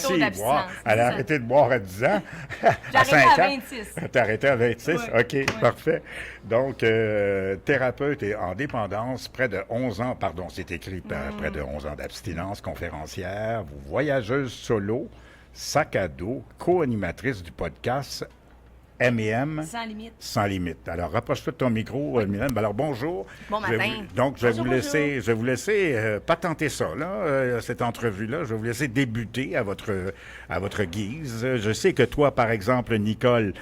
réussi à boire. Elle a arrêté de boire à 10 ans. J'ai à 5 arrêté à ans. 26. T'as arrêté à 26? Oui, OK, oui. parfait. Donc, thérapeute et en dépendance, près de 11 ans, pardon, c'est écrit près de 11 ans d'abstinence, conférencière, voyageuse solo, sac à dos, co-animatrice du podcast M&M Sans limite. sans limite. Alors, rapproche-toi de ton micro, Mylène. Alors, bonjour. Bon Je vais matin. donc, je vais Bonjour, vous laisser patenter ça, là, cette entrevue-là. Je vais vous laisser débuter à votre guise. Je sais que toi, par exemple, Nicole,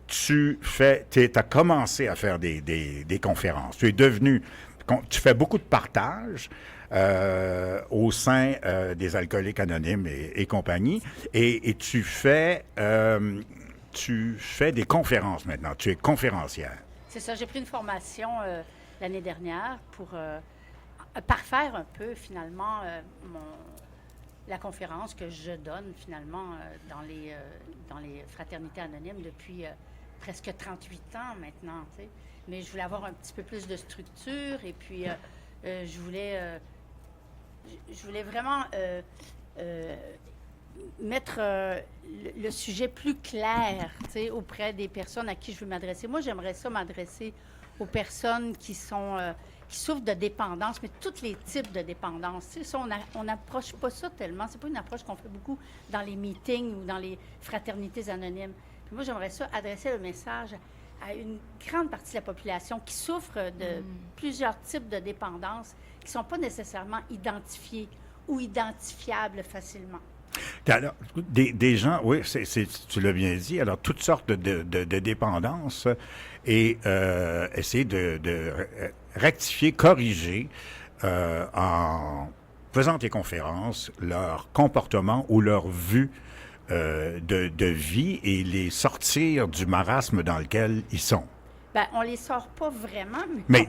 tu as commencé à faire des conférences. Tu fais beaucoup de partage au sein des Alcooliques Anonymes et compagnie. Et tu fais des conférences maintenant. Tu es conférencière. C'est ça, j'ai pris une formation l'année dernière pour parfaire un peu finalement la conférence que je donne finalement dans les fraternités anonymes depuis presque 38 ans maintenant. Tu sais. Mais je voulais avoir un petit peu plus de structure et puis je voulais vraiment mettre le sujet plus clair, tu sais, auprès des personnes à qui je veux m'adresser. Moi, j'aimerais ça m'adresser aux personnes qui souffrent de dépendance, mais tous les types de dépendance. Tu sais, ça, on n'approche pas ça tellement. C'est pas une approche qu'on fait beaucoup dans les meetings ou dans les fraternités anonymes. Puis moi, j'aimerais ça adresser le message à une grande partie de la population qui souffre de plusieurs types de dépendance qui ne sont pas nécessairement identifiés ou identifiables facilement. Alors, des gens, oui, tu l'as bien dit, alors toutes sortes de dépendances et essayer de rectifier, corriger en faisant des conférences leur comportement ou leur vue de vie et les sortir du marasme dans lequel ils sont. Bien, on les sort pas vraiment, Mais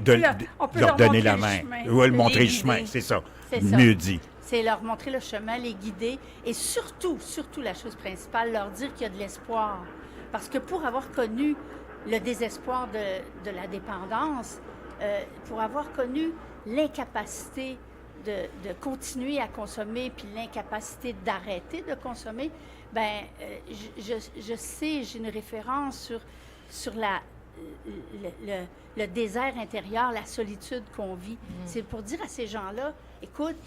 on peut leur donner montrer la le main. chemin. Oui, leur montrer Les le chemin, guider. c'est ça. C'est ça. Mieux dit. C'est leur montrer le chemin, les guider et surtout la chose principale, leur dire qu'il y a de l'espoir. Parce que pour avoir connu le désespoir de la dépendance, pour avoir connu l'incapacité de continuer à consommer puis l'incapacité d'arrêter de consommer, ben je sais, j'ai une référence sur le désert intérieur, la solitude qu'on vit. C'est pour dire à ces gens-là, écoute,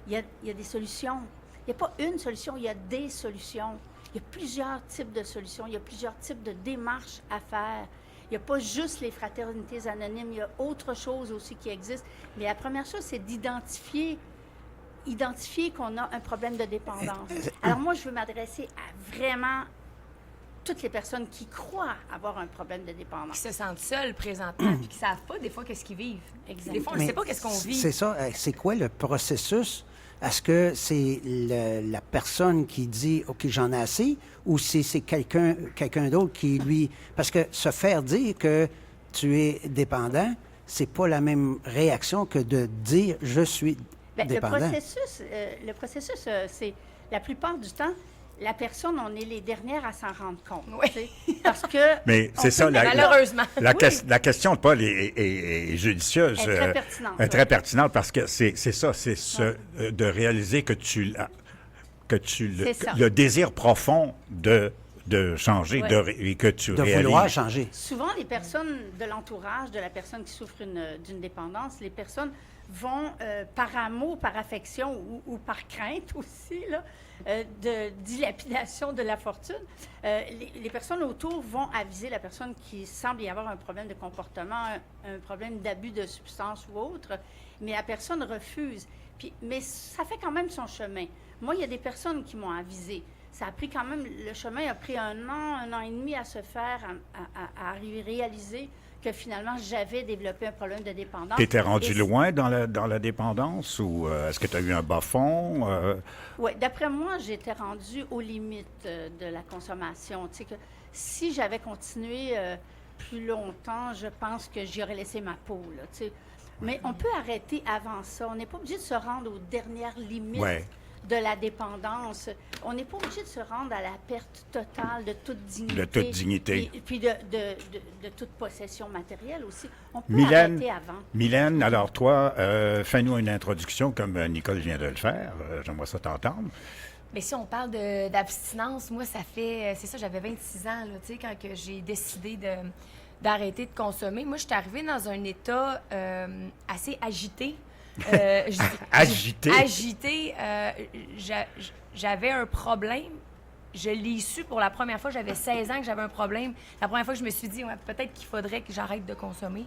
il y a des solutions. Il n'y a pas une solution, il y a des solutions. Il y a plusieurs types de solutions, il y a plusieurs types de démarches à faire. Il n'y a pas juste les fraternités anonymes, il y a autre chose aussi qui existe. Mais la première chose, c'est identifier qu'on a un problème de dépendance. Alors moi, je veux m'adresser à vraiment toutes les personnes qui croient avoir un problème de dépendance. Qui se sentent seuls présentement puis qui ne savent pas des fois qu'est-ce qu'ils vivent. Exactement. Des fois, on ne sait pas qu'est-ce qu'on vit. C'est ça. C'est quoi le processus? Est-ce que c'est la personne qui dit « OK, j'en ai assez » ou c'est quelqu'un d'autre qui, lui... Parce que se faire dire que tu es dépendant, c'est pas la même réaction que de dire « Je suis dépendant ». Le processus, c'est la plupart du temps, la personne, on est les dernières à s'en rendre compte. Oui. Tu sais, parce que... Mais c'est ça, Malheureusement. La question de Paul est judicieuse. Elle est très pertinente. Elle est très pertinente parce que c'est ça, de réaliser que le désir profond de changer et que tu De réalises. vouloir changer. Souvent, les personnes de l'entourage de la personne qui souffre d'une dépendance, les personnes vont, par amour, par affection ou par crainte aussi, là, de dilapidation de la fortune, les personnes autour vont aviser la personne qui semble y avoir un problème de comportement, un problème d'abus de substance ou autre, mais la personne refuse. Mais ça fait quand même son chemin. Moi, il y a des personnes qui m'ont avisé. Ça a pris quand même, le chemin a pris un an et demi à se faire, à réaliser que finalement, j'avais développé un problème de dépendance. Tu étais rendu loin dans la dépendance ou est-ce que tu as eu un bas-fond? Oui, d'après moi, j'étais rendue aux limites de la consommation. Tu sais, que si j'avais continué plus longtemps, je pense que j'y aurais laissé ma peau, là, tu sais. Mais on peut arrêter avant ça. On n'est pas obligé de se rendre aux dernières limites. Ouais. De la dépendance. On n'est pas obligé de se rendre à la perte totale de toute dignité. De toute dignité. Et puis de toute possession matérielle aussi. On peut arrêter avant. Mylène, alors toi, fais-nous une introduction comme Nicole vient de le faire. J'aimerais ça t'entendre. Mais si on parle d'abstinence, moi, ça fait... C'est ça, j'avais 26 ans, là, tu sais, quand que j'ai décidé d'arrêter de consommer. Moi, je suis arrivée dans un état assez agité. Agité? Agité. J'avais un problème. Je l'ai su pour la première fois. J'avais 16 ans que j'avais un problème. La première fois que je me suis dit, ouais, peut-être qu'il faudrait que j'arrête de consommer.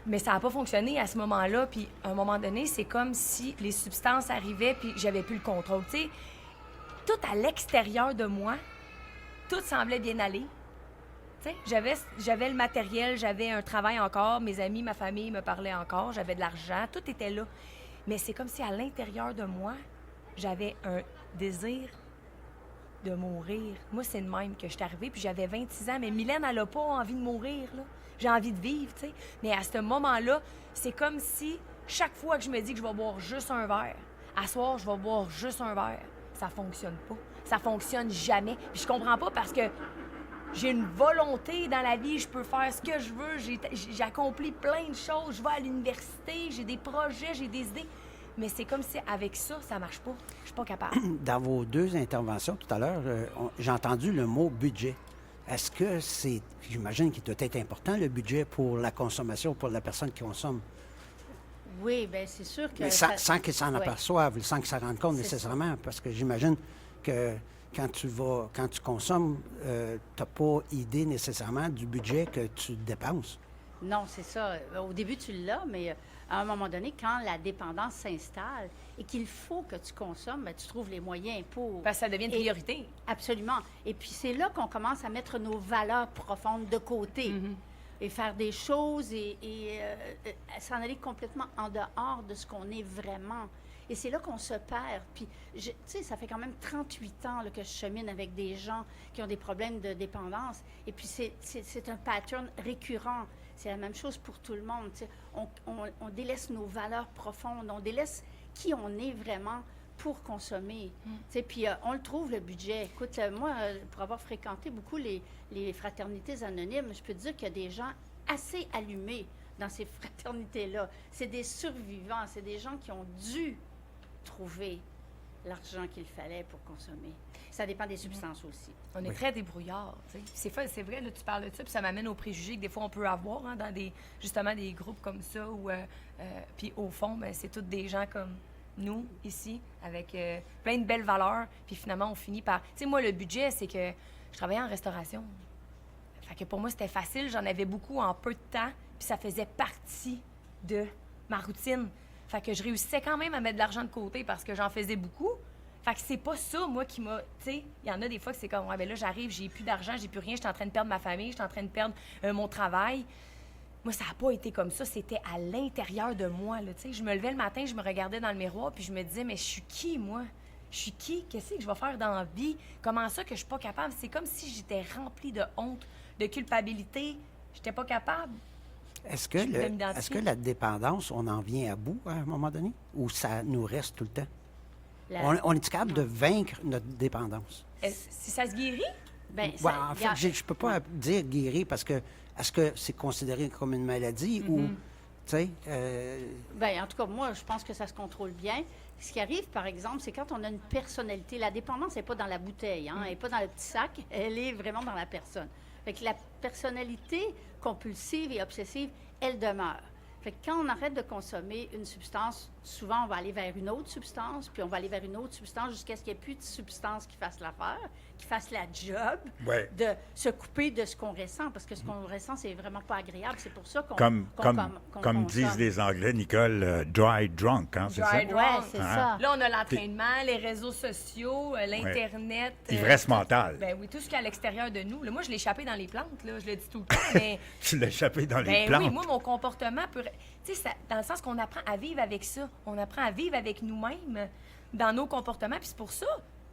Mais ça n'a pas fonctionné à ce moment-là. Puis, à un moment donné, c'est comme si les substances arrivaient puis j'avais plus le contrôle. Tu sais, tout à l'extérieur de moi, tout semblait bien aller. Tu sais, j'avais le matériel, j'avais un travail encore, mes amis, ma famille me parlaient encore, j'avais de l'argent, tout était là. Mais c'est comme si à l'intérieur de moi, j'avais un désir de mourir. Moi, c'est de même que je suis arrivée, puis j'avais 26 ans. Mais Mylène, elle n'a pas envie de mourir, là. J'ai envie de vivre, tu sais. Mais à ce moment-là, c'est comme si chaque fois que je me dis que je vais boire juste un verre, à soir, je vais boire juste un verre, ça fonctionne pas. Ça fonctionne jamais. Puis je comprends pas parce que j'ai une volonté dans la vie, je peux faire ce que je veux, j'ai accompli plein de choses, je vais à l'université, j'ai des projets, j'ai des idées. Mais c'est comme si avec ça, ça marche pas. Je suis pas capable. Dans vos deux interventions tout à l'heure, j'ai entendu le mot budget. Est-ce que c'est, j'imagine qu'il doit être important, le budget pour la consommation, pour la personne qui consomme? Oui, bien, c'est sûr que... Mais sans qu'ils s'en ouais. aperçoivent, sans qu'ils s'en rendent compte C'est nécessairement, parce que j'imagine que quand tu consommes, tu n'as pas idée nécessairement du budget que tu dépenses. Non, c'est ça. Au début, tu l'as, mais à un moment donné, quand la dépendance s'installe et qu'il faut que tu consommes, bien, tu trouves les moyens pour... Parce que ça devient une priorité. Absolument. Et puis, c'est là qu'on commence à mettre nos valeurs profondes de côté et faire des choses et s'en aller complètement en dehors de ce qu'on est vraiment. Et c'est là qu'on se perd. Puis, tu sais, ça fait quand même 38 ans là, que je chemine avec des gens qui ont des problèmes de dépendance. Et puis, c'est un pattern récurrent. C'est la même chose pour tout le monde. Tu sais. On délaisse nos valeurs profondes. On délaisse qui on est vraiment pour consommer. Tu sais, puis, on le trouve, le budget. Écoute, moi, pour avoir fréquenté beaucoup les fraternités anonymes, je peux te dire qu'il y a des gens assez allumés dans ces fraternités-là. C'est des survivants. C'est des gens qui ont dû trouver l'argent qu'il fallait pour consommer. Ça dépend des substances aussi. On est très débrouillards, tu sais. C'est vrai, là, tu parles de ça, puis ça m'amène aux préjugés que des fois on peut avoir hein, dans justement des groupes comme ça, où, puis au fond, ben, c'est tous des gens comme nous, ici, avec plein de belles valeurs, puis finalement, on finit par... Tu sais, moi, le budget, c'est que je travaillais en restauration. Fait que pour moi, c'était facile, j'en avais beaucoup en peu de temps, puis ça faisait partie de ma routine. Fait que je réussissais quand même à mettre de l'argent de côté parce que j'en faisais beaucoup. Fait que c'est pas ça, moi, qui m'a... Tu sais, il y en a des fois que c'est comme, ouais, ben là, j'arrive, j'ai plus d'argent, j'ai plus rien, je suis en train de perdre ma famille, je suis en train de perdre mon travail. Moi, ça n'a pas été comme ça, c'était à l'intérieur de moi, là, tu sais. Je me levais le matin, je me regardais dans le miroir, puis je me disais, mais je suis qui, moi? Je suis qui? Qu'est-ce que je vais faire dans la vie? Comment ça que je suis pas capable? C'est comme si j'étais remplie de honte, de culpabilité. J'étais pas capable. Est-ce que la dépendance, on en vient à bout à un moment donné? Ou ça nous reste tout le temps? On est capable de vaincre notre dépendance? Si ça se guérit? Bien, Ouais, en fait, je ne peux pas dire guérir parce que est-ce que c'est considéré comme une maladie ou, tu sais... Bien, en tout cas, moi, je pense que ça se contrôle bien. Ce qui arrive, par exemple, c'est quand on a une personnalité. La dépendance n'est pas dans la bouteille, hein, elle n'est pas dans le petit sac, elle est vraiment dans la personne. Fait que la personnalité compulsive et obsessive, elle demeure. Fait que quand on arrête de consommer une substance, souvent on va aller vers une autre substance, puis on va aller vers une autre substance jusqu'à ce qu'il n'y ait plus de substance qui fasse l'affaire, qui fasse la job, de se couper de ce qu'on ressent, parce que ce qu'on ressent, c'est vraiment pas agréable. C'est pour ça qu'on Comme disent les Anglais, Nicole, dry drunk, hein, c'est ça? Dry drunk. Oui, c'est ça. Là, on a l'entraînement, les réseaux sociaux, l'Internet. Ivresse mentale. Ben oui, tout ce qui est à l'extérieur de nous. Là, moi, je l'ai échappé dans les plantes, là, je le dis tout le temps, mais... Tu l'as échappé dans les Ben plantes. oui, moi, mon comportement peut... Tu sais, dans le sens qu'on apprend à vivre avec ça. On apprend à vivre avec nous-mêmes dans nos comportements. Puis c'est pour ça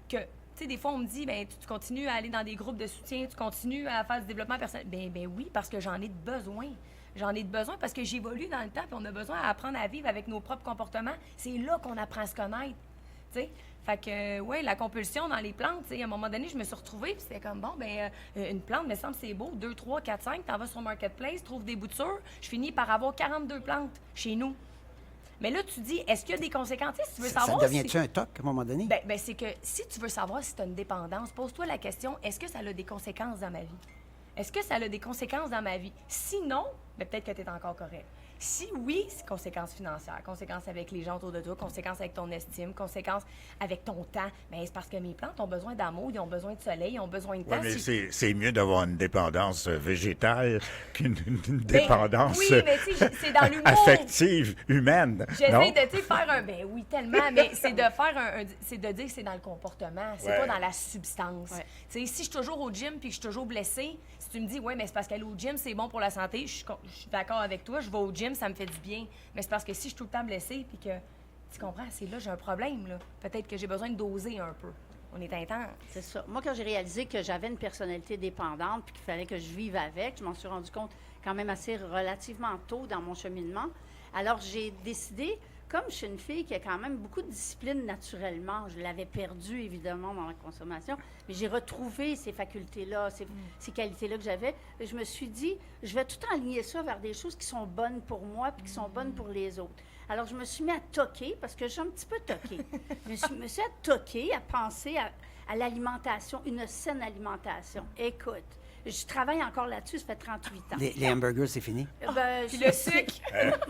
que, tu sais, des fois, on me dit, ben tu continues à aller dans des groupes de soutien, tu continues à faire du développement personnel. Ben oui, parce que j'en ai besoin. J'en ai besoin parce que j'évolue dans le temps, puis on a besoin d'apprendre à vivre avec nos propres comportements. C'est là qu'on apprend à se connaître, tu sais. Fait que, oui, la compulsion dans les plantes, tu sais, à un moment donné, je me suis retrouvée, puis c'était comme, bon, ben une plante, me semble, c'est beau, 2, 3, 4, 5, t'en vas sur Marketplace, trouves des boutures, je finis par avoir 42 plantes chez nous. Mais là, tu dis, est-ce qu'il y a des conséquences? Tu sais, si tu veux Ça savoir devient-tu un toc à un moment donné? Ben, c'est que si tu veux savoir si tu as une dépendance, pose-toi la question, est-ce que ça a des conséquences dans ma vie? Est-ce que ça a des conséquences dans ma vie? Sinon, ben, peut-être que tu es encore correct. Si oui, c'est conséquences financières, conséquences avec les gens autour de toi, conséquences avec ton estime, conséquences avec ton temps. Bien, c'est parce que mes plantes ont besoin d'amour, ils ont besoin de soleil, ils ont besoin de temps. Oui, mais c'est mieux d'avoir une dépendance végétale qu'une dépendance oui, mais tu sais, c'est dans l'humour. affective, humaine. J'essaie non? de, tu sais, faire un... Ben oui, tellement, mais c'est de faire c'est de dire que c'est dans le comportement, c'est pas dans la substance. Ouais. Tu sais, si je suis toujours au gym puis que je suis toujours blessée, si tu me dis, ouais, mais c'est parce qu'aller au gym, c'est bon pour la santé, je suis d'accord avec toi, je vais au gym, ça me fait du bien. Mais c'est parce que si je suis tout le temps blessée puis que, tu comprends, c'est là, j'ai un problème, là. Peut-être que j'ai besoin de doser un peu. On est intense. C'est ça. Moi, quand j'ai réalisé que j'avais une personnalité dépendante puis qu'il fallait que je vive avec, je m'en suis rendu compte quand même assez relativement tôt dans mon cheminement. Alors, j'ai décidé, comme je suis une fille qui a quand même beaucoup de discipline naturellement, je l'avais perdue, évidemment, dans la consommation, mais j'ai retrouvé ces facultés-là, ces qualités-là que j'avais. Et je me suis dit, je vais tout aligner ça vers des choses qui sont bonnes pour moi puis qui sont bonnes pour les autres. Alors, je me suis mis à toquer, parce que j'ai un petit peu toqué. Je me suis à toquer, à penser à l'alimentation, une saine alimentation. Écoute, je travaille encore là-dessus, ça fait 38 ans. Les hamburgers, c'est fini? Puis le sucre.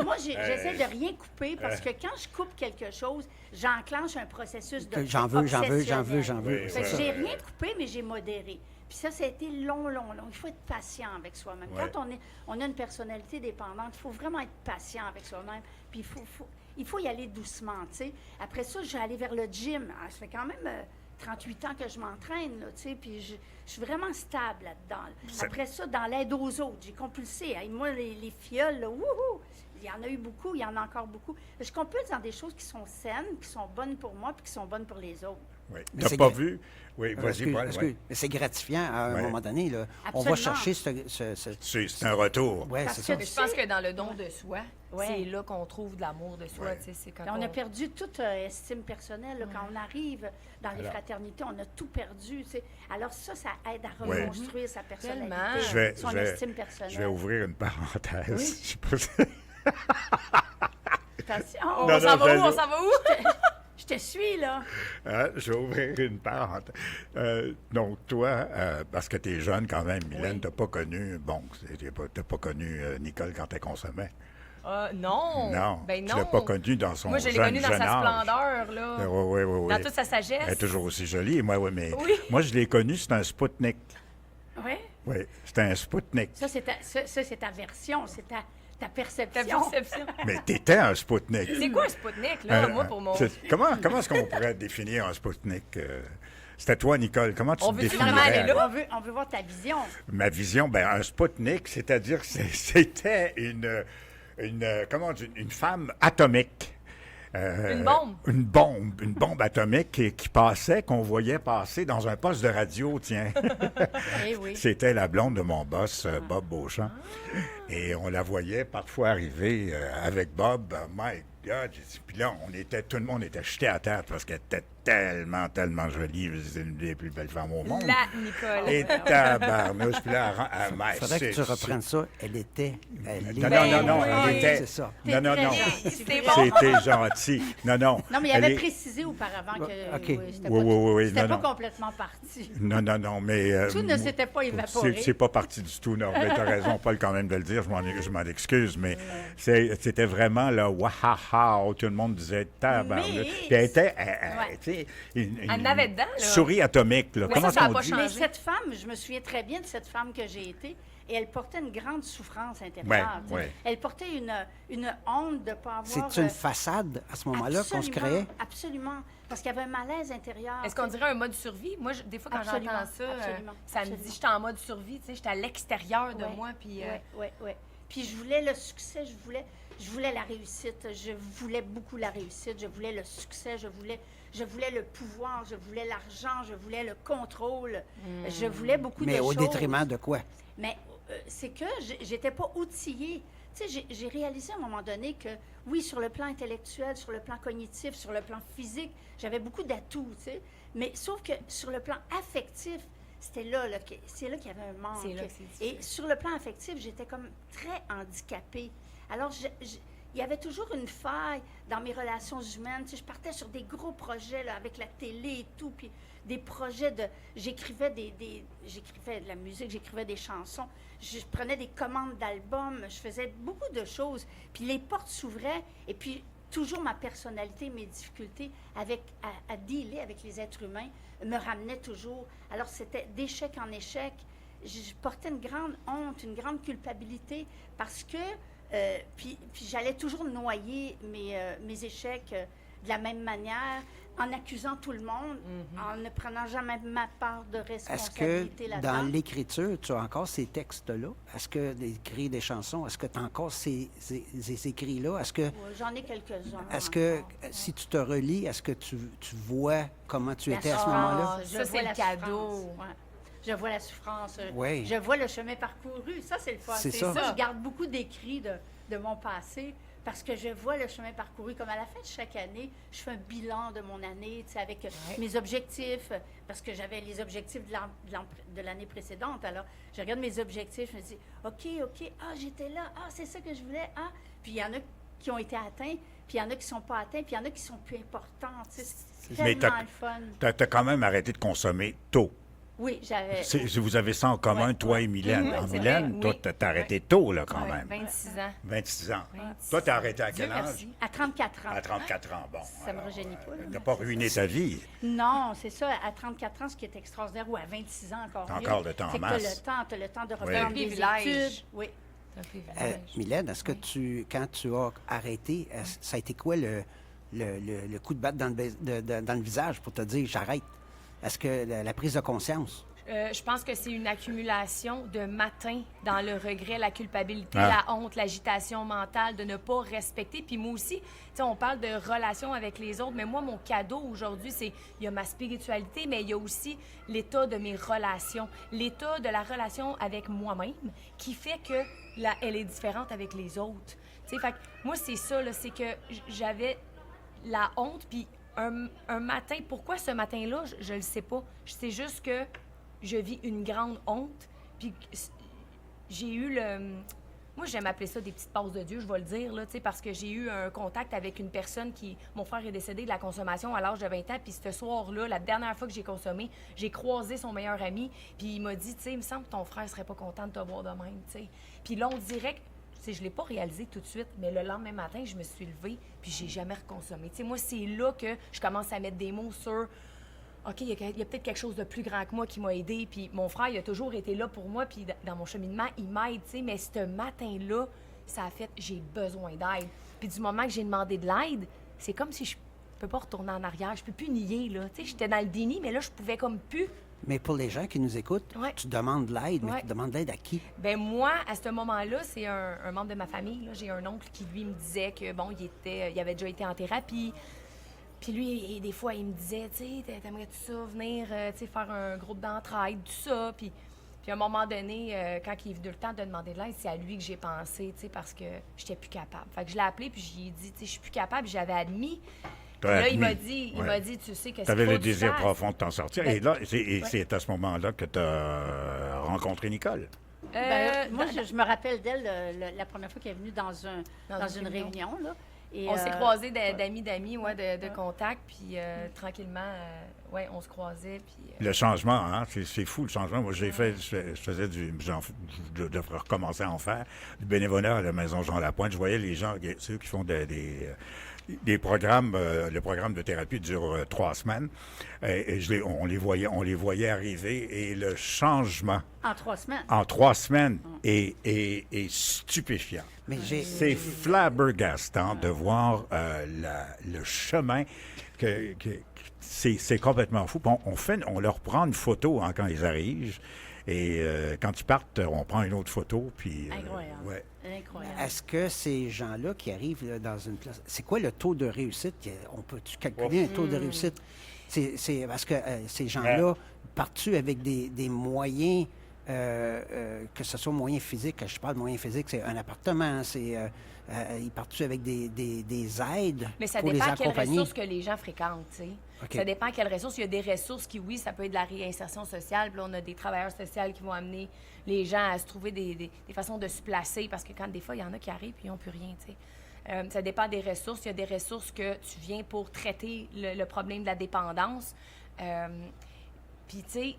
Moi, j'essaie de rien couper, parce que quand je coupe quelque chose, j'enclenche un processus de J'en veux. Oui, Fait c'est que ça. j'ai rien coupé, mais j'ai modéré. Puis ça a été long. Il faut être patient avec soi-même. Ouais. Quand on a une personnalité dépendante, il faut vraiment être patient avec soi-même. Puis il faut y aller doucement, tu sais. Après ça, j'ai allé vers le gym. Ça fait quand même 38 ans que je m'entraîne, là, tu sais, puis je suis vraiment stable là-dedans. Après ça, dans l'aide aux autres, j'ai compulsé. Hey, moi, les fioles, là, wouhou! Il y en a eu beaucoup, il y en a encore beaucoup. Je compulse dans des choses qui sont saines, qui sont bonnes pour moi, puis qui sont bonnes pour les autres. Oui. Mais T'as c'est pas gra- vu? Oui, vas-y, Paul. Excuse. Mais c'est gratifiant à un Ouais. moment donné. Là. On Absolument. va chercher C'est un retour. Ouais, Parce c'est que ça. Mais je pense que dans le don de soi, Ouais. c'est là qu'on trouve de l'amour de soi. Ouais. Tu sais, c'est quand On a perdu toute estime personnelle. Là, quand on arrive dans les Alors. fraternités, on a tout perdu. Tu sais. Alors ça aide à Ouais. reconstruire sa personnalité, Tellement. son estime personnelle. Je vais ouvrir une parenthèse. Oui. Je sais pas si- Attention. On Non, s'en non, va où? je- On s'en va où? Je te suis, là. Je vais ouvrir une parenthèse. Donc, toi, parce que tu es jeune quand même, Mylène, Oui. t'as pas connu, t'as pas connu Nicole quand elle consommait. Non. Non. Ben Tu non. l'as pas connue dans son Moi, je l'ai jeune, connue dans jeune sa âge. splendeur, là. Oui. Dans toute sa sagesse. Elle est toujours aussi jolie. Moi, mais Oui. moi, je l'ai connue, c'est un Spoutnik. Oui. Oui, c'était un Spoutnik. Ça, c'est ta version, c'est ta Ta perception. perception. Mais t'étais un Spoutnik. C'est quoi un Spoutnik, là, moi, pour mon... Comment est-ce qu'on pourrait définir un Spoutnik? C'était toi, Nicole. Comment tu On te veut-tu définirais? vraiment aller là? On veut voir ta vision. Ma vision, un Spoutnik, c'est-à-dire que c'était une femme atomique. Une bombe. Une bombe atomique qui passait, qu'on voyait passer dans un poste de radio, tiens. Eh oui. C'était la blonde de mon boss, Bob Beauchamp. Et on la voyait parfois arriver avec Bob. My God! Puis là, tout le monde était jeté à terre parce qu'elle était tellement jolie. C'est une des plus belles femmes au monde. La Nicole. Et tabarnouche. Puis là, Il faudrait que tu reprennes ça. Elle était... Non, oui. elle était... C'est ça. Non, Très non. gentil. C'est bon. C'était gentil. Non. Non, mais il Elle avait est- précisé auparavant que OK. c'était Oui, c'était non, pas non. complètement parti. Non, mais... Tout ne s'était pas évaporé. C'est pas parti du tout, non. Mais t'as raison, Paul, quand même, de le dire. Je m'en excuse, mais c'était vraiment là, wahaha, tout le monde disait tabarnouche. Mais- Puis elle était, Ouais. tu sais, une Elle en avait dedans, là. souris atomique, là. Mais Comment ça a est-ce pas qu'on dit? changé. Mais cette femme, je me souviens très bien de cette femme que j'ai été, et elle portait une grande souffrance intérieure. tu sais. Ouais. Elle portait une honte de ne pas avoir... C'est une façade à ce moment-là qu'on se créait? Absolument. Parce qu'il y avait un malaise intérieur. Est-ce qu'on dirait un mode survie? Moi, des fois, quand Absolument, j'entends ça, absolument, ça me dit, absolument. j'étais en mode survie, tu sais, j'étais à l'extérieur de Ouais, moi, puis... ouais. Puis je voulais le succès, je voulais la réussite, je voulais beaucoup la réussite, je voulais le succès, je voulais le pouvoir, je voulais l'argent, je voulais le contrôle, je voulais beaucoup de Mais choses. au détriment de quoi? Mais c'est que j'étais pas outillée. Tu sais, j'ai réalisé à un moment donné que, oui, sur le plan intellectuel, sur le plan cognitif, sur le plan physique, j'avais beaucoup d'atouts, tu sais. Mais sauf que sur le plan affectif, c'est là qu'il y avait un manque. C'est là que c'est Et sur le plan affectif, j'étais comme très handicapée. Alors, il y avait toujours une faille dans mes relations humaines. Tu sais, je partais sur des gros projets là, avec la télé et tout, puis des projets de... J'écrivais j'écrivais de la musique, j'écrivais des chansons, je prenais des commandes d'albums, je faisais beaucoup de choses. Puis les portes s'ouvraient, et puis toujours ma personnalité, mes difficultés à dealer avec les êtres humains me ramenaient toujours. Alors c'était d'échec en échec. Je portais une grande honte, une grande culpabilité, parce que... puis j'allais toujours noyer mes échecs de la même manière, en accusant tout le monde, en ne prenant jamais ma part de responsabilité là-dedans. Est-ce que là-dedans. dans l'écriture, tu as encore ces textes-là? Est-ce que d'écrire des chansons, est-ce que tu as encore ces écrits-là? Est-ce que... Ouais, j'en ai quelques-uns. Est-ce que, si tu te relis, est-ce que tu vois comment tu étais à ce moment-là? Ça, c'est le cadeau. Ouais. Je vois la souffrance. Oui. Je vois le chemin parcouru. Ça, c'est le fun. C'est ça. Je garde beaucoup d'écrits de mon passé parce que je vois le chemin parcouru. Comme à la fin de chaque année, je fais un bilan de mon année, tu sais, avec mes objectifs, parce que j'avais les objectifs de l'année précédente. Alors, je regarde mes objectifs, je me dis, OK, j'étais là, c'est ça que je voulais, Puis il y en a qui ont été atteints, puis il y en a qui ne sont pas atteints, puis il y en a qui sont plus importants. Tu sais, c'est tellement le fun. Tu as quand même arrêté de consommer tôt. Oui, j'avais... Vous avez ça en commun, toi et Mylène. Mylène, toi, tu as arrêté tôt, là, quand même. 26 ans. 26 ans. 26 Toi, tu as arrêté à Dieu quel âge? merci. À 34 ans. À 34 ans, bon. Ça me rajeunit pas. Tu n'as pas ruiné ta vie. Non, c'est ça. À 34 ans, ce qui est extraordinaire, ou à 26 ans encore T'as mieux, encore le temps en c'est que masse. tu as le temps de Oui. reprendre Un des privilège. études. Oui. C'est un privilège. Mylène, est-ce que quand tu as arrêté, ça a été quoi le coup de batte dans le visage pour te dire j'arrête? Est-ce que la prise de conscience? Je pense que c'est une accumulation de matins dans le regret, la culpabilité, Ah. la honte, l'agitation mentale de ne pas respecter. Puis moi aussi, tu sais, on parle de relations avec les autres, mais moi, mon cadeau aujourd'hui, c'est, il y a ma spiritualité, mais il y a aussi l'état de mes relations, l'état de la relation avec moi-même qui fait que elle est différente avec les autres. Tu sais, fait que moi, c'est ça, là, c'est que j'avais la honte, puis un matin, pourquoi ce matin-là, je le sais pas. C'est juste que je vis une grande honte, puis j'ai eu Moi, j'aime appeler ça des petites passes de Dieu, je vais le dire, là, tu sais, parce que j'ai eu un contact avec une personne qui... Mon frère est décédé de la consommation à l'âge de 20 ans, puis ce soir-là, la dernière fois que j'ai consommé, j'ai croisé son meilleur ami, puis il m'a dit, tu sais, il me semble que ton frère serait pas content de te voir de même, tu sais. Puis là, on dirait que... Tu sais, je l'ai pas réalisé tout de suite, mais le lendemain matin, je me suis levée, puis j'ai jamais reconsommé. Tu sais, moi, c'est là que je commence à mettre des mots sur... OK, il y a peut-être quelque chose de plus grand que moi qui m'a aidé. Puis mon frère, il a toujours été là pour moi. Puis dans mon cheminement, il m'aide, tu sais. Mais ce matin-là, ça a fait, j'ai besoin d'aide. Puis du moment que j'ai demandé de l'aide, c'est comme si je peux pas retourner en arrière. Je peux plus nier, là. Tu sais, j'étais dans le déni, mais là, je pouvais comme plus. Mais pour les gens qui nous écoutent, Ouais. tu demandes de l'aide, mais Ouais. tu demandes de l'aide à qui? Ben moi, à ce moment-là, c'est un membre de ma famille. Là. J'ai un oncle qui, lui, me disait que, bon, il avait déjà été en thérapie. Puis lui, des fois, il me disait, tu sais, t'aimerais-tu ça venir, tu sais, faire un groupe d'entraide, tout ça. Puis à un moment donné, quand il est venu le temps de demander de l'aide, c'est à lui que j'ai pensé, tu sais, parce que j'étais plus capable. Fait que je l'ai appelé, puis j'ai dit, tu sais, je suis plus capable. J'avais admis. Puis là, il m'a dit, tu sais, que Tu avais faut le que tu désir fasses. profond de t'en sortir. Ben, Et là, c'est à ce moment-là que tu as rencontré Nicole. Moi, je me rappelle d'elle la première fois qu'elle est venue dans une réunion, là. Et, On s'est croisés d'amis, de contact, puis tranquillement, on se croisait, puis... Le changement, hein, c'est fou le changement. Moi, je faisais je devrais recommencer à en faire, du bénévolat à la Maison Jean Lapointe. Je voyais les gens, ceux qui font des programmes, le programme de thérapie dure 3 semaines, et on les voyait arriver, et le changement en 3 semaines. en 3 semaines est stupéfiant. Mais C'est flabbergastant de voir le chemin que c'est complètement fou. Puis on leur prend une photo quand ils arrivent. Et quand ils partent, on prend une autre photo. Puis, Incroyable. ouais. Incroyable. est-ce que ces gens-là qui arrivent là, dans une place... C'est quoi le taux de réussite? On peut-tu calculer un taux de réussite? C'est parce que ces gens-là partent-tu avec des moyens... que ce soit moyens physiques, quand je parle de moyens physiques, c'est un appartement, ils partent avec des aides Mais ça pour les dépend à quelles accompagner. ressources que les gens fréquentent, tu sais. OK. Ça dépend à quelles ressources. Il y a des ressources qui, oui, ça peut être de la réinsertion sociale. Puis là, on a des travailleurs sociaux qui vont amener les gens à se trouver des façons de se placer. Parce que quand des fois, il y en a qui arrivent et ils n'ont plus rien, tu sais. Ça dépend des ressources. Il y a des ressources que tu viens pour traiter le problème de la dépendance. Puis, tu sais,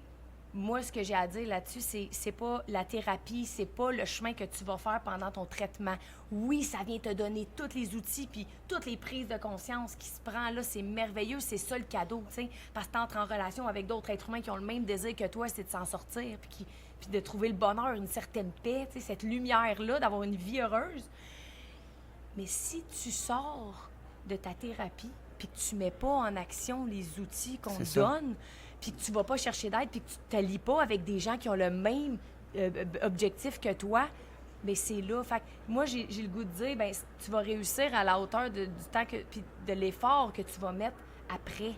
moi, ce que j'ai à dire là-dessus, c'est pas la thérapie, c'est pas le chemin que tu vas faire pendant ton traitement. Oui, ça vient te donner tous les outils puis toutes les prises de conscience qui se prend là, c'est merveilleux, c'est ça le cadeau, tu sais, parce que tu entres en relation avec d'autres êtres humains qui ont le même désir que toi, c'est de s'en sortir puis de trouver le bonheur, une certaine paix, tu sais, cette lumière-là, d'avoir une vie heureuse. Mais si tu sors de ta thérapie puis que tu mets pas en action les outils qu'on te donne, puis que tu vas pas chercher d'aide, puis que tu t'allies pas avec des gens qui ont le même objectif que toi, bien, c'est là. Fait que moi, j'ai le goût de dire, bien, tu vas réussir à la hauteur du temps puis de l'effort que tu vas mettre après.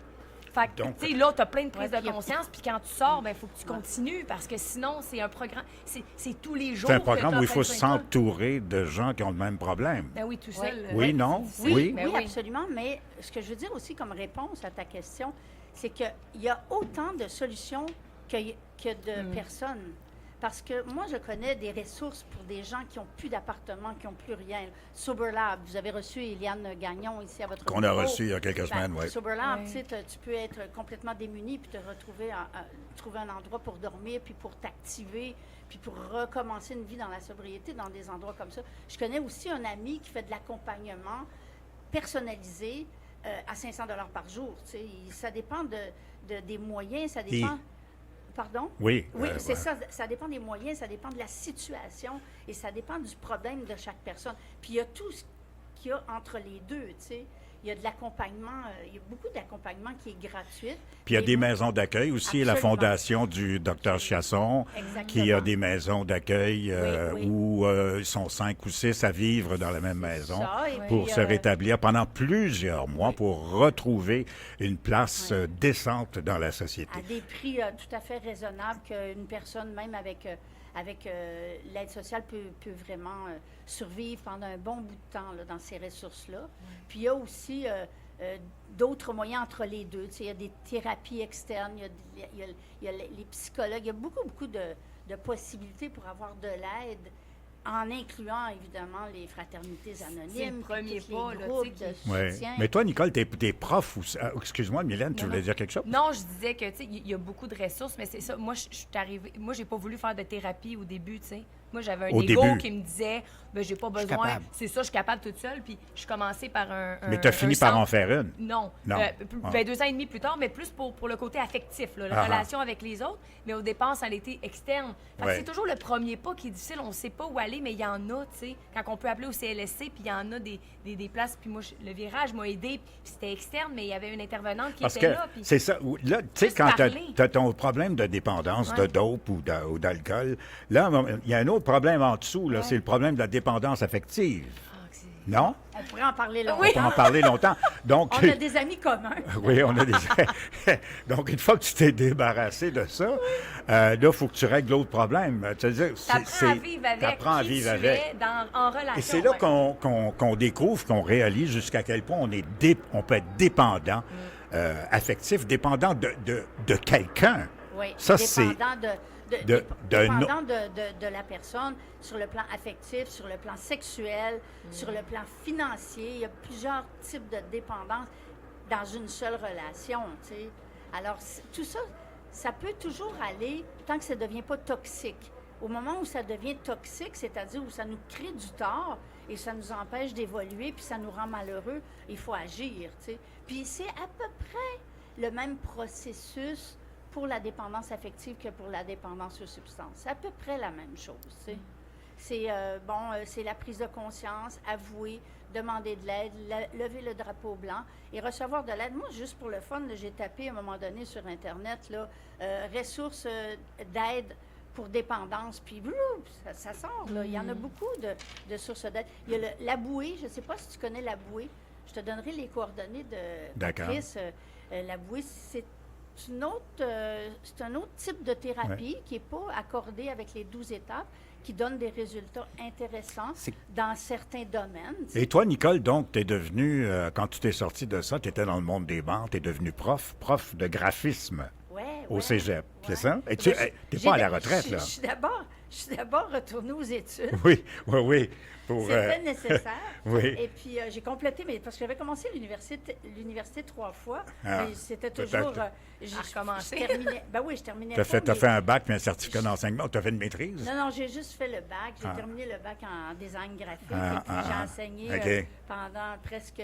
Fait que, tu sais, là, tu as plein de prises de conscience, puis quand tu sors, bien, il faut que tu continues, parce que sinon, c'est un programme, c'est tous les jours. C'est un programme où il faut s'entourer de gens qui ont le même problème. Ben oui, tout seul. Oui, non? Oui, absolument, mais ce que je veux dire aussi comme réponse à ta question, c'est qu'il y a autant de solutions que de personnes. Parce que moi, je connais des ressources pour des gens qui n'ont plus d'appartement, qui n'ont plus rien. SoberLab, vous avez reçu Eliane Gagnon ici à votre Qu'on a reçu il y a quelques semaines, oui. SoberLab, tu sais, tu peux être complètement démuni puis te retrouver trouver un endroit pour dormir, puis pour t'activer, puis pour recommencer une vie dans la sobriété dans des endroits comme ça. Je connais aussi un ami qui fait de l'accompagnement personnalisé à 500 $ par jour. Tu sais. Ça dépend des moyens, ça dépend... Pardon? Oui. Oui, c'est ça. Ça dépend des moyens, ça dépend de la situation et ça dépend du problème de chaque personne. Puis il y a tout ce qu'il y a entre les deux, tu sais. Il y a de l'accompagnement, il y a beaucoup d'accompagnement qui est gratuit. Puis il y a des maisons d'accueil aussi, Absolument. la fondation du Dr Chasson, qui a des maisons d'accueil où ils sont 5 ou 6 à vivre dans la même maison pour se rétablir pendant plusieurs mois pour retrouver une place décente dans la société. À des prix tout à fait raisonnables qu'une personne, même avec l'aide sociale, peut vraiment survivre pendant un bon bout de temps là, dans ces ressources-là. Puis il y a aussi d'autres moyens entre les deux. Tu sais, il y a des thérapies externes, il y a les psychologues. Il y a beaucoup de possibilités pour avoir de l'aide, en incluant évidemment les fraternités anonymes. C'est le premier pas, les là, groupes tu sais, de soutien. Mais toi, Nicole, t'es prof aussi. Excuse-moi, Mylène, tu voulais dire quelque chose? Non, je disais que, tu sais, il y a beaucoup de ressources, mais c'est ça. Moi, je suis arrivée... Moi, j'ai pas voulu faire de thérapie au début, tu sais. Moi, j'avais un ego qui me disait, ben j'ai pas besoin. C'est ça, je suis capable toute seule. Puis, je suis commencée par un mais tu as fini par en faire une? Non. 2 ans et demi plus tard, mais plus pour le côté affectif, là, la relation avec les autres. Mais au départ, ça a été externe. Fait que c'est toujours le premier pas qui est difficile. On sait pas où aller, mais il y en a, tu sais. Quand on peut appeler au CLSC, puis il y en a des places. Puis moi, le virage m'a aidée. Puis c'était externe, mais il y avait une intervenante qui était là. C'est ça. Là, tu sais, quand tu as ton problème de dépendance, de dope ou d'alcool, là, il y a un autre problème en dessous, là, c'est le problème de la dépendance affective. Non? On pourrait en parler longtemps. On peut en parler longtemps. Donc, on a des amis communs. Oui, on a des... Donc, une fois que tu t'es débarrassé de ça, là, il faut que tu règles l'autre problème. T'apprends à vivre avec t'apprends à vivre avec. En relation. Et c'est là qu'on découvre, qu'on réalise jusqu'à quel point on peut être dépendant, affectif, dépendant de quelqu'un. Oui, ça, dépendant dépendant de la personne sur le plan affectif, sur le plan sexuel, sur le plan financier. Il y a plusieurs types de dépendance dans une seule relation, tu sais. Alors, tout ça, ça peut toujours aller tant que ça ne devient pas toxique. Au moment où ça devient toxique, c'est-à-dire où ça nous crée du tort et ça nous empêche d'évoluer, puis ça nous rend malheureux, il faut agir, tu sais. Puis c'est à peu près le même processus pour la dépendance affective que pour la dépendance aux substances. C'est à peu près la même chose, tu sais. C'est c'est la prise de conscience, avouer, demander de l'aide, lever le drapeau blanc et recevoir de l'aide. Moi, juste pour le fun, j'ai tapé à un moment donné sur Internet, là, ressources d'aide pour dépendance, puis ça sort, là. Il y en a beaucoup de sources d'aide. Il y a la bouée, je ne sais pas si tu connais la bouée. Je te donnerai les coordonnées de Chris. La bouée, c'est un autre type de thérapie qui n'est pas accordé avec les 12 étapes, qui donne des résultats intéressants dans certains domaines. Et toi, Nicole, donc, tu es devenue, quand tu t'es sortie de ça, tu étais dans le monde des banques, tu es devenue prof de graphisme au cégep, c'est ça? Et tu n'es pas à la retraite, là? D'abord, Je suis d'abord retournée aux études. Oui, oui, oui. Pour, C'était nécessaire. oui. Et puis, j'ai complété, mais parce que j'avais commencé l'université 3 fois. Ah, mais c'était peut-être. toujours... À recommencer. Je terminais, ben oui, je terminais T'as pas, fait mais- un bac puis un certificat d'enseignement. T'as fait une maîtrise? Non, non, j'ai juste fait le bac. J'ai Ah. terminé le bac en design graphique. Ah, et puis, ah, j'ai ah. enseigné OK. pendant presque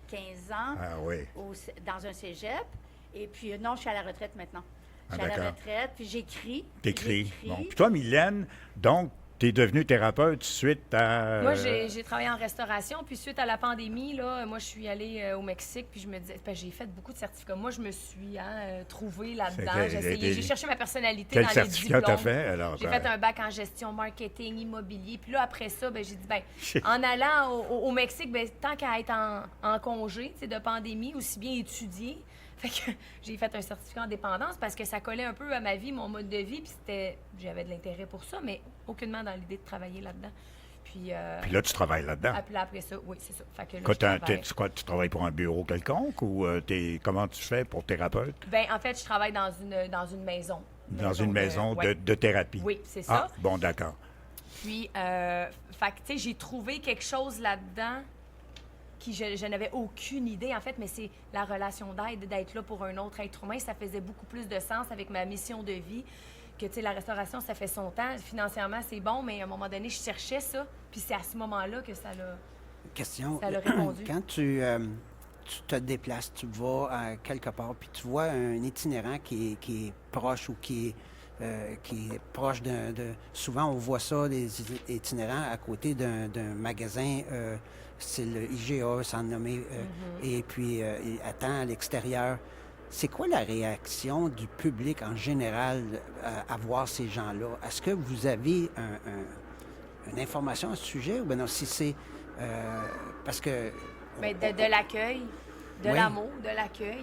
15 ans Ah oui. dans un cégep. Et puis, non, je suis à la retraite maintenant. Je Ah, suis à la d'accord. retraite, puis j'écris. T'écris. J'écris. Bon. Puis toi, Mylène, donc, t'es devenue thérapeute suite à... Moi, j'ai travaillé en restauration, puis suite à la pandémie, là, moi, je suis allée au Mexique, puis je me disais, j'ai fait beaucoup de certificats. Moi, je me suis trouvée là-dedans. J'ai cherché ma personnalité Quel dans les certificat diplômes. t'as fait, alors? J'ai fait un bac en gestion, marketing, immobilier. Puis là, après ça, j'ai dit, en allant au Mexique, tant qu'à être en congé, tu sais, de pandémie, aussi bien étudier. Fait que j'ai fait un certificat en dépendance parce que ça collait un peu à ma vie, mon mode de vie, puis j'avais de l'intérêt pour ça, mais aucunement dans l'idée de travailler là-dedans. Puis Puis là, tu travailles là-dedans. après ça, oui, c'est ça. Fait que là, Quoi, je travaille. tu travailles pour un bureau quelconque ou comment tu fais pour thérapeute? Ben, en fait, je travaille dans une maison. Dans une maison ouais. de thérapie? Oui, c'est ça. Ah, bon, d'accord. Puis, fait que, tu sais, j'ai trouvé quelque chose là-dedans qui je n'avais aucune idée, en fait, mais c'est la relation d'aide, d'être là pour un autre être humain. Ça faisait beaucoup plus de sens avec ma mission de vie que, tu sais, la restauration, ça fait son temps. Financièrement, c'est bon, mais à un moment donné, je cherchais ça. Puis c'est à ce moment-là que ça l'a... Question. Ça l'a répondu. Quand tu te déplaces, tu vas quelque part, puis tu vois un itinérant qui est proche ou qui est proche souvent, on voit ça, les itinérants à côté d'un magasin style IGA, sans nommer, et puis il attend à l'extérieur. C'est quoi la réaction du public en général à voir ces gens-là? Est-ce que vous avez une information à ce sujet? Ou bien non, si c'est... parce que... Mais de l'accueil, de Oui. l'amour, de l'accueil.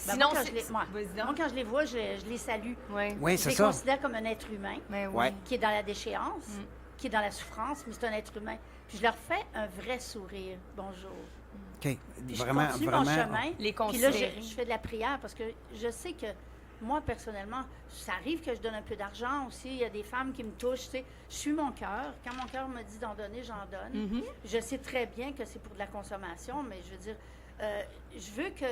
Ben, Sinon, moi, quand je les- moi, Vas-y donc. moi, quand je les vois, je les salue. Oui. Oui, Je c'est les ça. considère comme un être humain Mais oui. Ouais. qui est dans la déchéance, qui est dans la souffrance, mais c'est un être humain. Puis je leur fais un vrai sourire. Bonjour. OK. Puis Vraiment, je continue vraiment... mon chemin. Les Puis là, considérer. je fais de la prière parce que je sais que moi, personnellement, ça arrive que je donne un peu d'argent aussi. Il y a des femmes qui me touchent. Tu sais. Je suis mon cœur. Quand mon cœur me dit d'en donner, j'en donne. Je sais très bien que c'est pour de la consommation, mais je veux dire, je veux que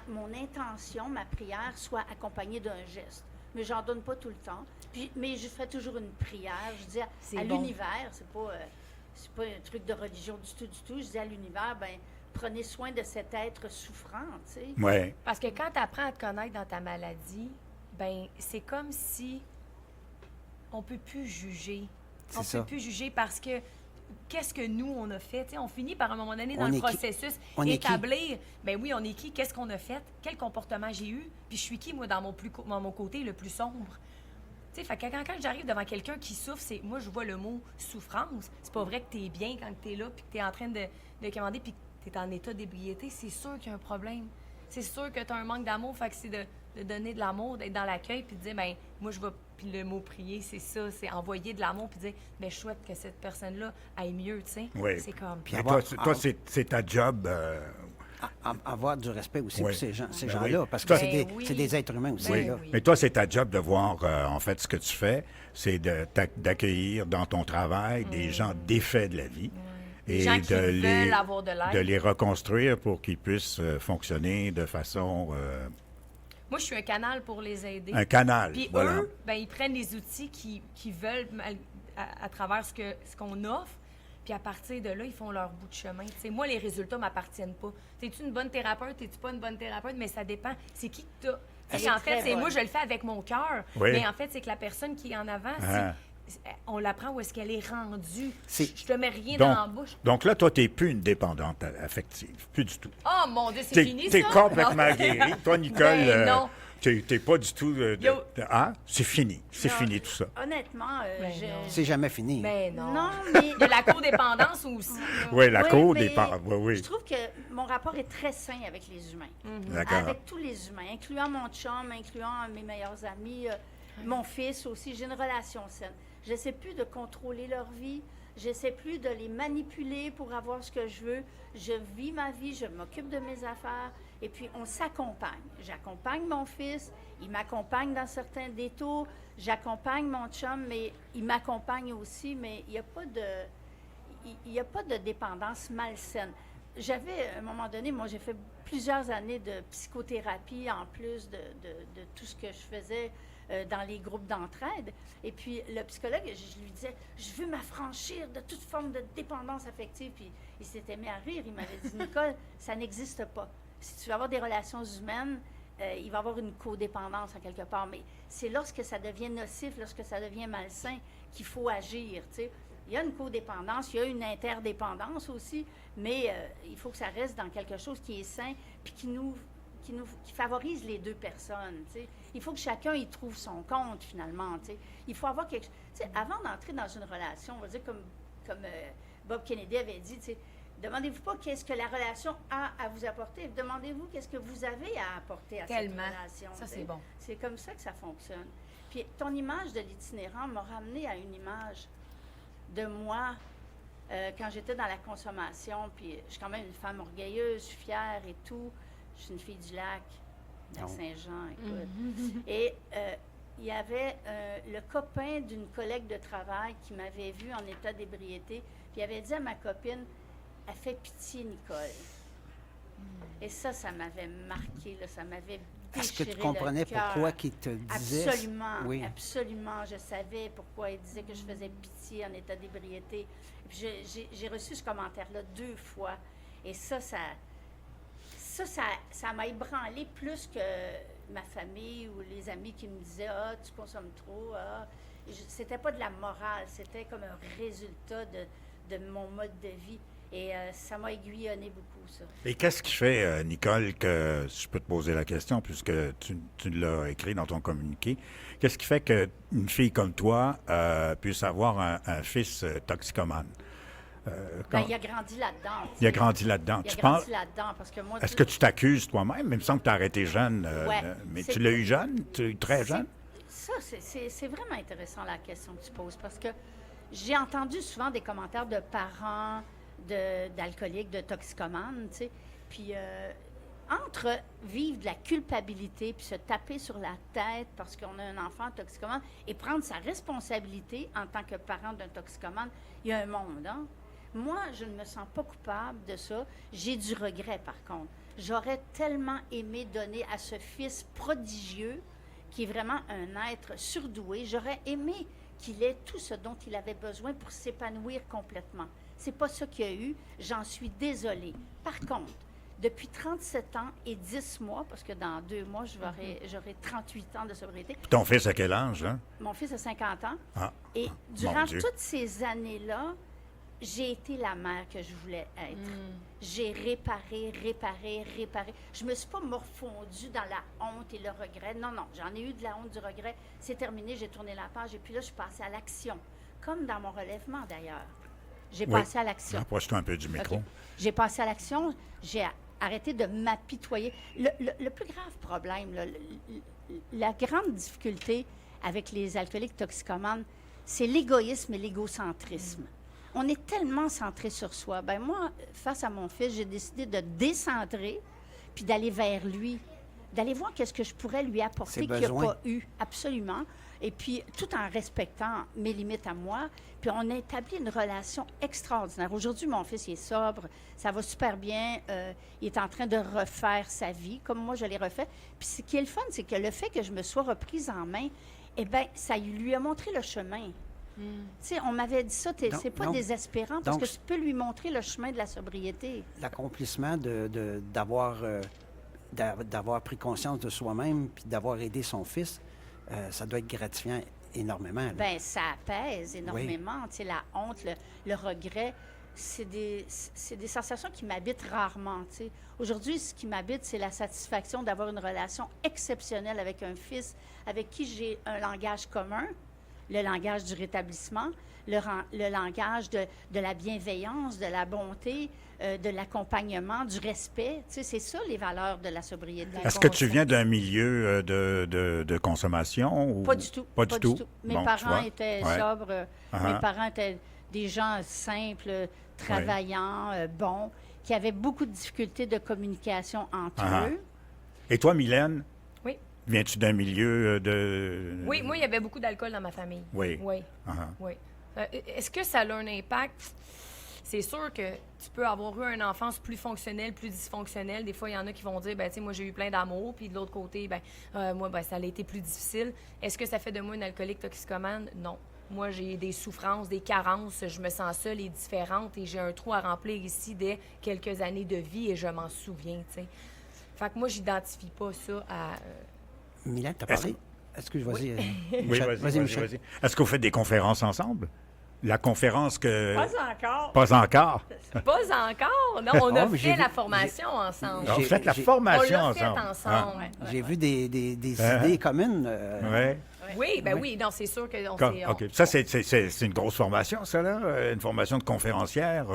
mon intention, ma prière, soit accompagnée d'un geste. Mais j'en donne pas tout le temps. Mais je fais toujours une prière. Je dis C'est à bon. l'univers, c'est pas un truc de religion du tout. Je dis à l'univers, ben prenez soin de cet être souffrant, tu sais. Oui. Parce que quand tu apprends à te connaître dans ta maladie, ben c'est comme si on peut plus juger. C'est On ça. peut plus juger parce que qu'est-ce que nous, on a fait? T'sais, on finit par, à un moment donné, dans On le est qui? processus, On est qui? établir, ben oui, on est qui? Qu'est-ce qu'on a fait? Quel comportement j'ai eu? Puis je suis qui, moi, dans mon côté le plus sombre? Tu sais, fait que quand j'arrive devant quelqu'un qui souffre, moi, je vois le mot souffrance. C'est pas vrai que tu es bien quand tu es là, puis que tu es en train de commander, puis que tu es en état d'ébriété. C'est sûr qu'il y a un problème. C'est sûr que tu as un manque d'amour. Fait que c'est de donner de l'amour, d'être dans l'accueil, puis de dire, ben moi, je vais. Puis le mot prier, c'est ça, c'est envoyer de l'amour, puis dire, ben je souhaite que cette personne-là aille mieux, tu sais. Oui. C'est comme. Puis Mais avoir- toi, c'est ta job. avoir du respect aussi Oui. pour ces Ben gens-là, oui. parce que Toi- c'est Ben oui. des êtres humains aussi. Ben là. oui. Mais toi, c'est ta job de voir, en fait, ce que tu fais, c'est d'accueillir dans ton travail des gens défaits de la vie. Des gens qui veulent avoir de l'aide. de les reconstruire pour qu'ils puissent fonctionner de façon... Moi, je suis un canal pour les aider. un canal, Puis voilà. eux, ben, ils prennent les outils qu'ils veulent à travers ce qu'on offre. Puis à partir de là, ils font leur bout de chemin. T'sais, moi, les résultats ne m'appartiennent pas. T'es-tu une bonne thérapeute? T'es-tu pas une bonne thérapeute? Mais ça dépend. C'est qui que t'as. Elle T'sais, est en fait, très c'est bonne. moi, je le fais avec mon cœur. Oui. Mais en fait, c'est que la personne qui est en avant, Ah. on l'apprend où est-ce qu'elle est rendue. C'est- Je te mets rien Donc, dans la bouche. donc là, toi, tu n'es plus une dépendante affective. Plus du tout. Oh mon Dieu, c'est T'es fini, t'es ça? complètement Non. guérie. Toi, Nicole, Ben non. t'es pas du tout... Yo. Hein? C'est fini. C'est Non, fini, tout ça. Honnêtement, Ben je... non. C'est jamais fini. Mais non. Non, mais... Il y a la codépendance aussi. là. Oui, la Oui, cour mais des parents. Oui, oui. Je trouve que mon rapport est très sain avec les humains. D'accord. Avec tous les humains, incluant mon chum, incluant mes meilleurs amis, mon fils aussi. J'ai une relation saine. Je n'essaie plus de contrôler leur vie. Je n'essaie plus de les manipuler pour avoir ce que je veux. Je vis ma vie, je m'occupe de mes affaires. Et puis, on s'accompagne. J'accompagne mon fils, il m'accompagne dans certains détours, j'accompagne mon chum, mais il m'accompagne aussi, mais il n'y a pas de... Il n'y a pas de dépendance malsaine. J'avais, à un moment donné, moi, j'ai fait plusieurs années de psychothérapie en plus de tout ce que je faisais dans les groupes d'entraide. Et puis, le psychologue, je lui disais, je veux m'affranchir de toute forme de dépendance affective. Puis, il s'était mis à rire. Il m'avait dit, Nicole, ça n'existe pas. Si tu veux avoir des relations humaines, il va y avoir une codépendance en quelque part. Mais c'est lorsque ça devient nocif, lorsque ça devient malsain, qu'il faut agir, tu sais. Il y a une codépendance, il y a une interdépendance aussi, mais il faut que ça reste dans quelque chose qui est sain puis qui favorise les deux personnes. T'sais. Il faut que chacun y trouve son compte, finalement. T'sais. Il faut avoir quelque chose. Avant d'entrer dans une relation, on va dire comme Bob Kennedy avait dit, demandez-vous pas qu'est-ce que la relation a à vous apporter, demandez-vous qu'est-ce que vous avez à apporter à cette relation. Ça, c'est bon. C'est comme ça que ça fonctionne. Puis ton image de l'itinérant m'a ramené à une image de moi quand j'étais dans la consommation, puis je suis quand même une femme orgueilleuse, fière et tout. Je suis une fille du lac, à Saint-Jean, écoute. Et il y avait le copain d'une collègue de travail qui m'avait vue en état d'ébriété, puis il avait dit à ma copine, « Elle fait pitié, Nicole. » Et ça m'avait marqué, là, ça m'avait Est-ce que tu déchiré comprenais le cœur. pourquoi il te disait... Absolument, Oui. absolument. Je savais pourquoi il disait que je faisais pitié en état d'ébriété. J'ai reçu ce commentaire-là 2 fois. Et ça m'a ébranlé plus que ma famille ou les amis qui me disaient « Ah, tu consommes trop. Ah. » C'était pas de la morale, c'était comme un résultat de mon mode de vie. Et ça m'a aiguillonné beaucoup, ça. Et qu'est-ce qui fait, Nicole, que, si je peux te poser la question, puisque tu l'as écrit dans ton communiqué, qu'est-ce qui fait qu'une fille comme toi puisse avoir un fils toxicomane? Ben, il a grandi là-dedans. Il a grandi là-dedans. Il a grandi là-dedans, parce que moi... Est-ce que tu t'accuses toi-même? Il me semble que tu as arrêté jeune. Mais tu l'as eu jeune? Très jeune? Ça, c'est vraiment intéressant, la question que tu poses, parce que j'ai entendu souvent des commentaires de parents d'alcooliques, de toxicomanes, tu sais. Puis, entre vivre de la culpabilité puis se taper sur la tête parce qu'on a un enfant toxicomane et prendre sa responsabilité en tant que parent d'un toxicomane, il y a un monde, hein? Moi, je ne me sens pas coupable de ça. J'ai du regret, par contre. J'aurais tellement aimé donner à ce fils prodigieux, qui est vraiment un être surdoué, j'aurais aimé qu'il ait tout ce dont il avait besoin pour s'épanouir complètement. C'est pas ça qu'il y a eu. J'en suis désolée. Par contre, depuis 37 ans et 10 mois, parce que dans 2 mois, j'aurai 38 ans de sobriété. Puis ton fils a quel âge, hein? Mon fils a 50 ans. Ah, et durant Dieu. toutes ces années-là, j'ai été la mère que je voulais être. J'ai réparé. Je me suis pas morfondue dans la honte et le regret. Non, j'en ai eu de la honte, du regret. C'est terminé, j'ai tourné la page et puis là, je suis passée à l'action. Comme dans mon relèvement, d'ailleurs. J'ai passé à l'action. Rapproche-toi un peu du micro. Okay. J'ai passé à l'action, j'ai arrêté de m'apitoyer. Le plus grave problème, là, la grande difficulté avec les alcooliques toxicomanes, c'est l'égoïsme et l'égocentrisme. On est tellement centré sur soi. Ben moi, face à mon fils, j'ai décidé de décentrer puis d'aller vers lui, d'aller voir qu'est-ce que je pourrais lui apporter qu'il n'a pas eu, absolument. Et puis, tout en respectant mes limites à moi. Puis, on a établi une relation extraordinaire. Aujourd'hui, mon fils, il est sobre, ça va super bien. Il est en train de refaire sa vie, comme moi, je l'ai refait. Puis, ce qui est le fun, c'est que le fait que je me sois reprise en main, eh bien, ça lui a montré le chemin. Tu sais, on m'avait dit ça, c'est pas désespérant, parce que tu peux lui montrer le chemin de la sobriété. L'accomplissement d'avoir pris conscience de soi-même puis d'avoir aidé son fils, ça doit être gratifiant énormément. Bien, ça apaise énormément. Oui. Tu sais, la honte, le regret, c'est des sensations qui m'habitent rarement. Tu sais. Aujourd'hui, ce qui m'habite, c'est la satisfaction d'avoir une relation exceptionnelle avec un fils avec qui j'ai un langage commun, le langage du rétablissement, le langage de la bienveillance, de la bonté, de l'accompagnement, du respect. Tu sais, c'est ça, les valeurs de la sobriété. Est-ce que tu viens d'un milieu de consommation? Ou... Pas du tout. Pas du tout. Mes parents étaient sobres. Mes parents étaient des gens simples, travaillants, bons. qui avaient beaucoup de difficultés de communication entre Ah. eux. Et toi, Mylène, Oui. viens-tu d'un milieu de... Oui, moi, il y avait beaucoup d'alcool dans ma famille. Oui. Oui. Ah. Oui. Est-ce que ça a un impact? C'est sûr que tu peux avoir eu une enfance plus fonctionnelle, plus dysfonctionnelle. Des fois, il y en a qui vont dire, ben tu sais, moi, j'ai eu plein d'amour, puis de l'autre côté, moi, ça a été plus difficile. Est-ce que ça fait de moi une alcoolique toxicomane? Non. Moi, j'ai des souffrances, des carences, je me sens seule et différente, et j'ai un trou à remplir ici dès quelques années de vie, et je m'en souviens, tu sais. Fait que moi, j'identifie pas ça à... Mylène, t'as parlé? Excuse, vas-y. Oui, Michel. vas-y, Michel. vas-y. Est-ce que vous faites des conférences ensemble? La conférence que... Pas encore. Pas encore. Pas encore! Non, on a Oh, mais j'ai fait la vu- formation ensemble. Alors, vous faites la j'ai- On formation l'a fait ensemble. ensemble. Ouais. J'ai vu des Hein? idées communes. Ouais. Oui, ben oui, non, c'est sûr que OK. Ça, c'est une grosse formation, ça, là? Une formation de conférencière?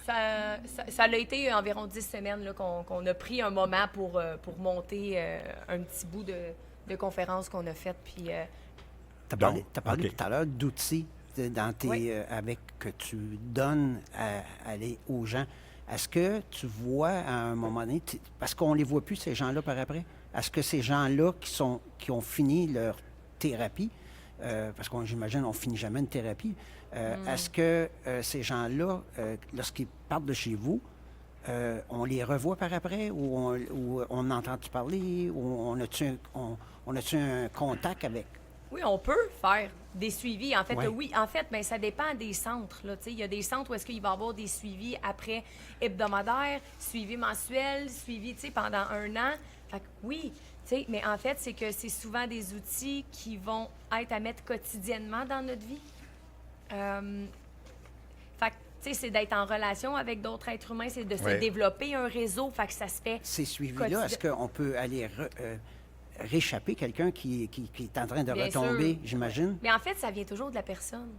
ça a été environ 10 semaines là, qu'on a pris un moment pour monter un petit bout de conférence qu'on a faite. Puis, Tu as Donc, parlé OK. tout à l'heure d'outils dans tes, Oui. avec que tu donnes aux gens. Est-ce que tu vois à un moment donné, parce qu'on ne les voit plus, ces gens-là, par après, est-ce que ces gens-là qui ont fini leur thérapie, parce qu'on j'imagine on finit jamais une thérapie, est-ce que ces gens-là, lorsqu'ils partent de chez vous, on les revoit par après ou on entend-tu parler ou on a-tu un contact avec? oui, on peut faire des suivis. En fait, Ouais. oui. En fait, ben, ça dépend des centres. Là, tu sais. Il y a des centres où est-ce qu'il va y avoir des suivis après hebdomadaires, suivis mensuels, suivis tu sais, pendant 1 an. Fait que oui, tu sais, mais en fait, c'est que c'est souvent des outils qui vont être à mettre quotidiennement dans notre vie. Fait que, tu sais, c'est d'être en relation avec d'autres êtres humains, c'est de se Ouais. développer un réseau. Fait que ça se fait. Ces suivis-là, Quotidien- est-ce qu'on peut aller réchapper quelqu'un qui est en train de Bien retomber, sûr. j'imagine? Mais en fait, ça vient toujours de la personne.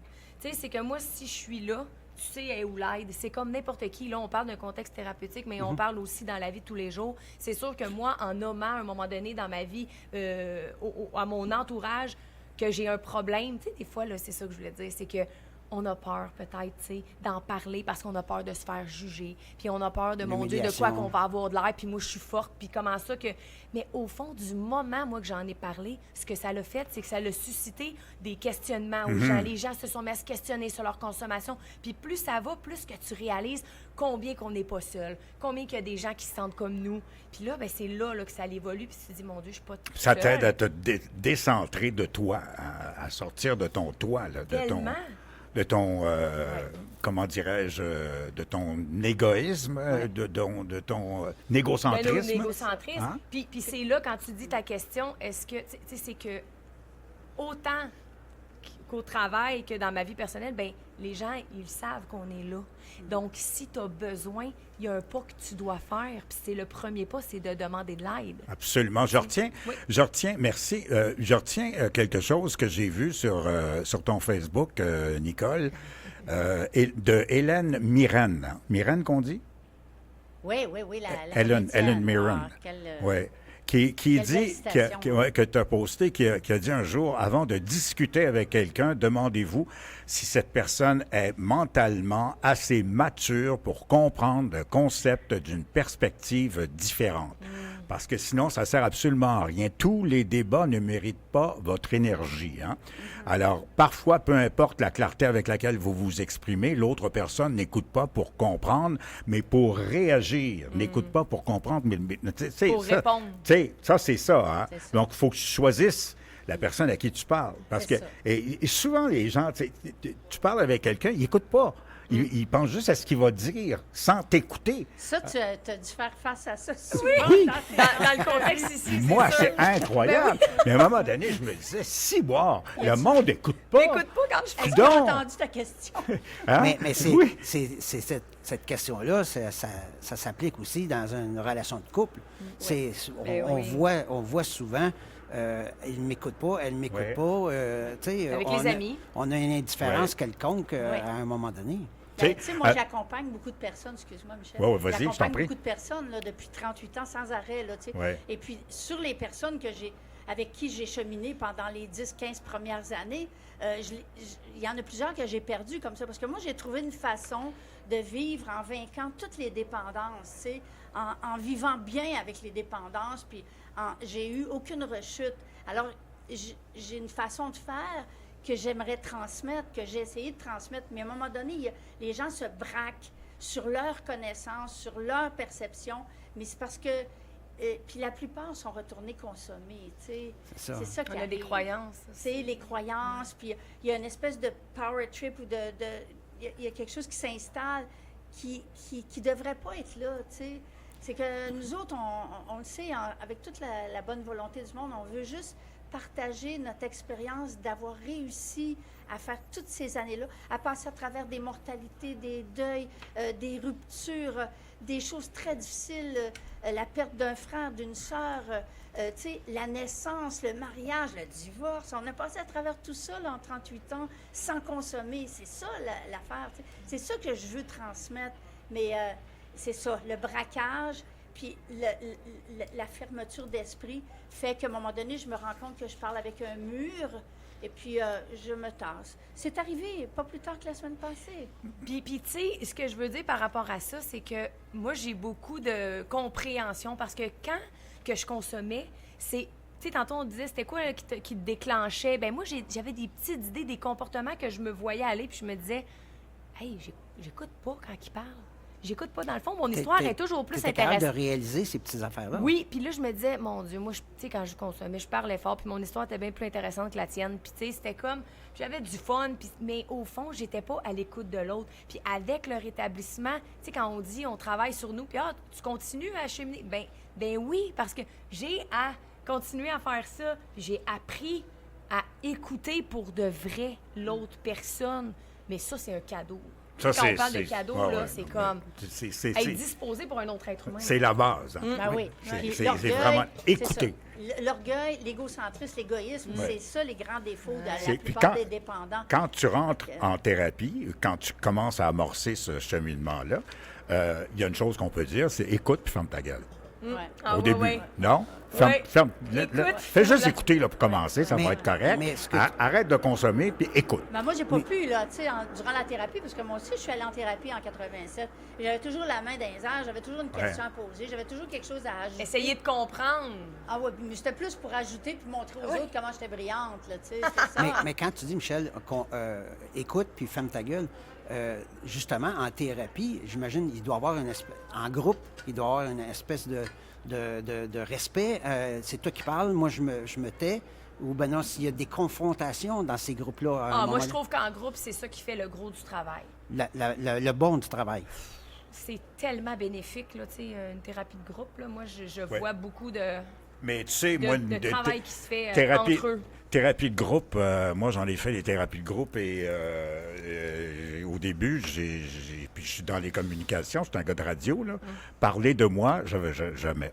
Tu sais, c'est que moi, si je suis là, tu sais, elle est où l'aide. C'est comme n'importe qui. Là, on parle d'un contexte thérapeutique, mais on parle aussi dans la vie de tous les jours. C'est sûr que moi, en nommant à un moment donné dans ma vie, à mon entourage, que j'ai un problème, tu sais, des fois, là, c'est ça que je voulais dire, c'est que on a peur peut-être, tu sais, d'en parler parce qu'on a peur de se faire juger. Puis on a peur de, mon Dieu, de quoi L'humiliation. qu'on va avoir de l'air, puis moi, je suis forte, puis comment ça que... Mais au fond, du moment, moi, que j'en ai parlé, ce que ça l'a fait, c'est que ça l'a suscité des questionnements aux gens. Les gens se sont mis à se questionner sur leur consommation. Puis plus ça va, plus que tu réalises combien qu'on n'est pas seul, combien qu'il y a des gens qui se sentent comme nous. Puis là, ben c'est là, que ça évolue, puis tu te dis, mon Dieu, je suis pas toute Ça seule. t'aide à te décentrer de toi, à sortir de ton toi, là, Tellement. de ton comment dirais-je, de ton égoïsme, de ton négocentrisme. Ben, le négocentrisme. Hein? Puis c'est là, quand tu dis ta question, est-ce que, tu sais, c'est que autant qu'au travail que dans ma vie personnelle, ben les gens, ils savent qu'on est là. Donc, si tu as besoin, il y a un pas que tu dois faire. Puis c'est le premier pas, c'est de demamer de l'aide. Absolument. Je retiens, merci. Je retiens quelque chose que j'ai vu sur ton Facebook, Nicole, de Hélène Mirren. Mirren qu'on dit? Oui, la Helen comédienne. Mirren. Ah, quelle, Oui. Qui Quelle dit, belle citation. que tu as posté, qui a dit un jour, avant de discuter avec quelqu'un, demandez-vous si cette personne est mentalement assez mature pour comprendre le concept d'une perspective différente. Parce que sinon, ça sert absolument à rien. Tous les débats ne méritent pas votre énergie. Hein? Alors, parfois, peu importe la clarté avec laquelle vous vous exprimez, l'autre personne n'écoute pas pour comprendre, mais pour réagir. N'écoute pas pour comprendre, mais tu sais, Pour ça, répondre. tu sais, ça, c'est ça. Hein? C'est ça. Donc, il faut que tu choisisses la personne à qui tu parles. Parce que C'est ça. et souvent, les gens, tu parles avec quelqu'un, il n'écoute pas. Il pense juste à ce qu'il va dire, sans t'écouter. Ça, tu as dû faire face à ça souvent. Oui. Dans le contexte ici, Moi, sûr. c'est incroyable. Mais à un moment donné, je me disais, si, boire, le monde n'écoute pas. T'écoutes pas quand je fais Est-ce Donc. que tu as entendu ta question? Hein? Mais c'est Oui. cette question-là, ça s'applique aussi dans une relation de couple. Ben oui. On voit souvent, il ne m'écoute pas, elle ne m'écoute Ouais. pas. Tu sais, Avec on les a- amis. On a une indifférence Ouais. quelconque Ouais. à un moment donné. Ben, Tu sais, tu sais, moi, euh, j'accompagne beaucoup de personnes, excuse-moi, Michel. Ouais, ouais, vas-y, je t'en J'accompagne prie. beaucoup de personnes là, depuis 38 ans sans arrêt. Là, tu sais. Ouais. Et puis, sur les personnes que j'ai avec qui j'ai cheminé pendant les 10-15 premières années, il y en a plusieurs que j'ai perdus comme ça. Parce que moi, j'ai trouvé une façon de vivre en vainquant toutes les dépendances, tu sais, en vivant bien avec les dépendances, puis j'ai eu aucune rechute. Alors, j'ai une façon de faire que j'aimerais transmettre, que j'ai essayé de transmettre, mais à un moment donné, les gens se braquent sur leur connaissance, sur leur perception, mais c'est parce que... puis la plupart sont retournés consommer, tu sais. C'est ça qui On a des croyances. C'est les croyances, puis il y a une espèce de power trip ou il y a quelque chose qui s'installe qui devrait pas être là, tu sais. C'est que nous autres, on le sait, avec toute la bonne volonté du monde, on veut juste partager notre expérience d'avoir réussi à faire toutes ces années-là, à passer à travers des mortalités, des deuils, des ruptures, des choses très difficiles, la perte d'un frère, d'une sœur, tu sais, la naissance, le mariage, le divorce. On a passé à travers tout ça là, en 38 ans sans consommer. C'est ça l'affaire. Tu sais. C'est ça que je veux transmettre. Mais c'est ça, le braquage, puis la fermeture d'esprit fait qu'à un moment donné, je me rends compte que je parle avec un mur et puis je me tasse. C'est arrivé pas plus tard que la semaine passée. Puis tu sais, ce que je veux dire par rapport à ça, c'est que moi, j'ai beaucoup de compréhension parce que quand que je consommais, c'est... Tu sais, tantôt, on disait, c'était quoi qui te déclenchait? Ben moi, j'avais des petites idées, des comportements que je me voyais aller, puis je me disais, hey, j'écoute pas quand il parle. J'écoute pas. Dans le fond, mon histoire est toujours plus intéressante. T'étais capable intéressante. de réaliser ces petites affaires-là? Oui, puis là, je me disais, mon Dieu, moi, tu sais, quand je consommais, je parlais fort, puis mon histoire était bien plus intéressante que la tienne. Puis, tu sais, c'était comme, j'avais du fun, mais au fond, j'étais pas à l'écoute de l'autre. Puis, avec le rétablissement, tu sais, quand on dit, on travaille sur nous, puis, tu continues à cheminer. Ben oui, parce que j'ai à continuer à faire ça. J'ai appris à écouter pour de vrai l'autre personne. Mais ça, c'est un cadeau. Ça, Quand on parle de cadeau, ouais, là, ouais, c'est comme être c'est disposé pour un autre être humain. c'est la base. Hein. Ben oui. C'est vraiment écouter. L'orgueil, l'égocentrisme, l'égoïsme, c'est ça les grands défauts de la Puis plupart des dépendants. Quand tu rentres en thérapie, quand tu commences à amorcer ce cheminement-là, il y a une chose qu'on peut dire, c'est écoute puis ferme ta gueule. Ouais. Ah, Au ouais, début. ouais. Non? Ouais. Ferme. Écoute, Fais juste écouter là, pour commencer, ça va être correct. mais ce que Arrête de consommer, puis écoute. Ben moi, j'ai pas pu, là, tu sais, durant la thérapie, parce que moi aussi, je suis allée en thérapie en 87. Et j'avais toujours la main dans les airs, j'avais toujours une question à poser, j'avais toujours quelque chose à ajouter. Essayer de comprendre. Ah oui, mais c'était plus pour ajouter puis montrer aux autres comment j'étais brillante, là, tu sais, c'était ça. Mais quand tu dis, Michel, écoute puis ferme ta gueule, justement, en thérapie, j'imagine, il doit y avoir en groupe, il doit y avoir une espèce de respect. C'est toi qui parles, moi je me tais. Ou ben non, s'il y a des confrontations dans ces groupes-là. Moi, je trouve qu'en groupe, c'est ça qui fait le gros du travail. Le bon du travail. C'est tellement bénéfique, là, tu sais, une thérapie de groupe, là. Moi, je vois beaucoup de Mais tu sais, moi, travail qui se fait thérapie, entre eux. Thérapie de groupe, moi j'en ai fait des thérapies de groupe et au début, puis je suis dans les communications, je suis un gars de radio, là. Parler de moi, jamais.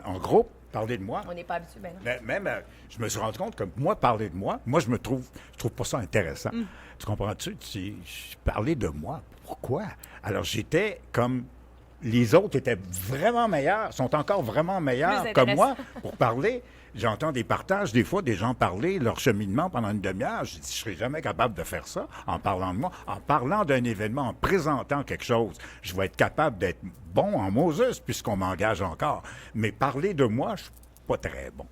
En groupe, parler de moi. On n'est pas habitué, ben non. Même, je me suis rendu compte que moi, parler de moi, je trouve pas ça intéressant. Tu comprends-tu? Parler de moi, pourquoi? Alors j'étais comme... Les autres étaient vraiment meilleurs, sont encore vraiment meilleurs Plus que moi intéressant. pour parler. J'entends des partages, des fois, des gens parler leur cheminement pendant une demi-heure. Je dis, je serais jamais capable de faire ça en parlant de moi. En parlant d'un événement, en présentant quelque chose, je vais être capable d'être bon en Moses puisqu'on m'engage encore. Mais parler de moi, je suis pas très bon.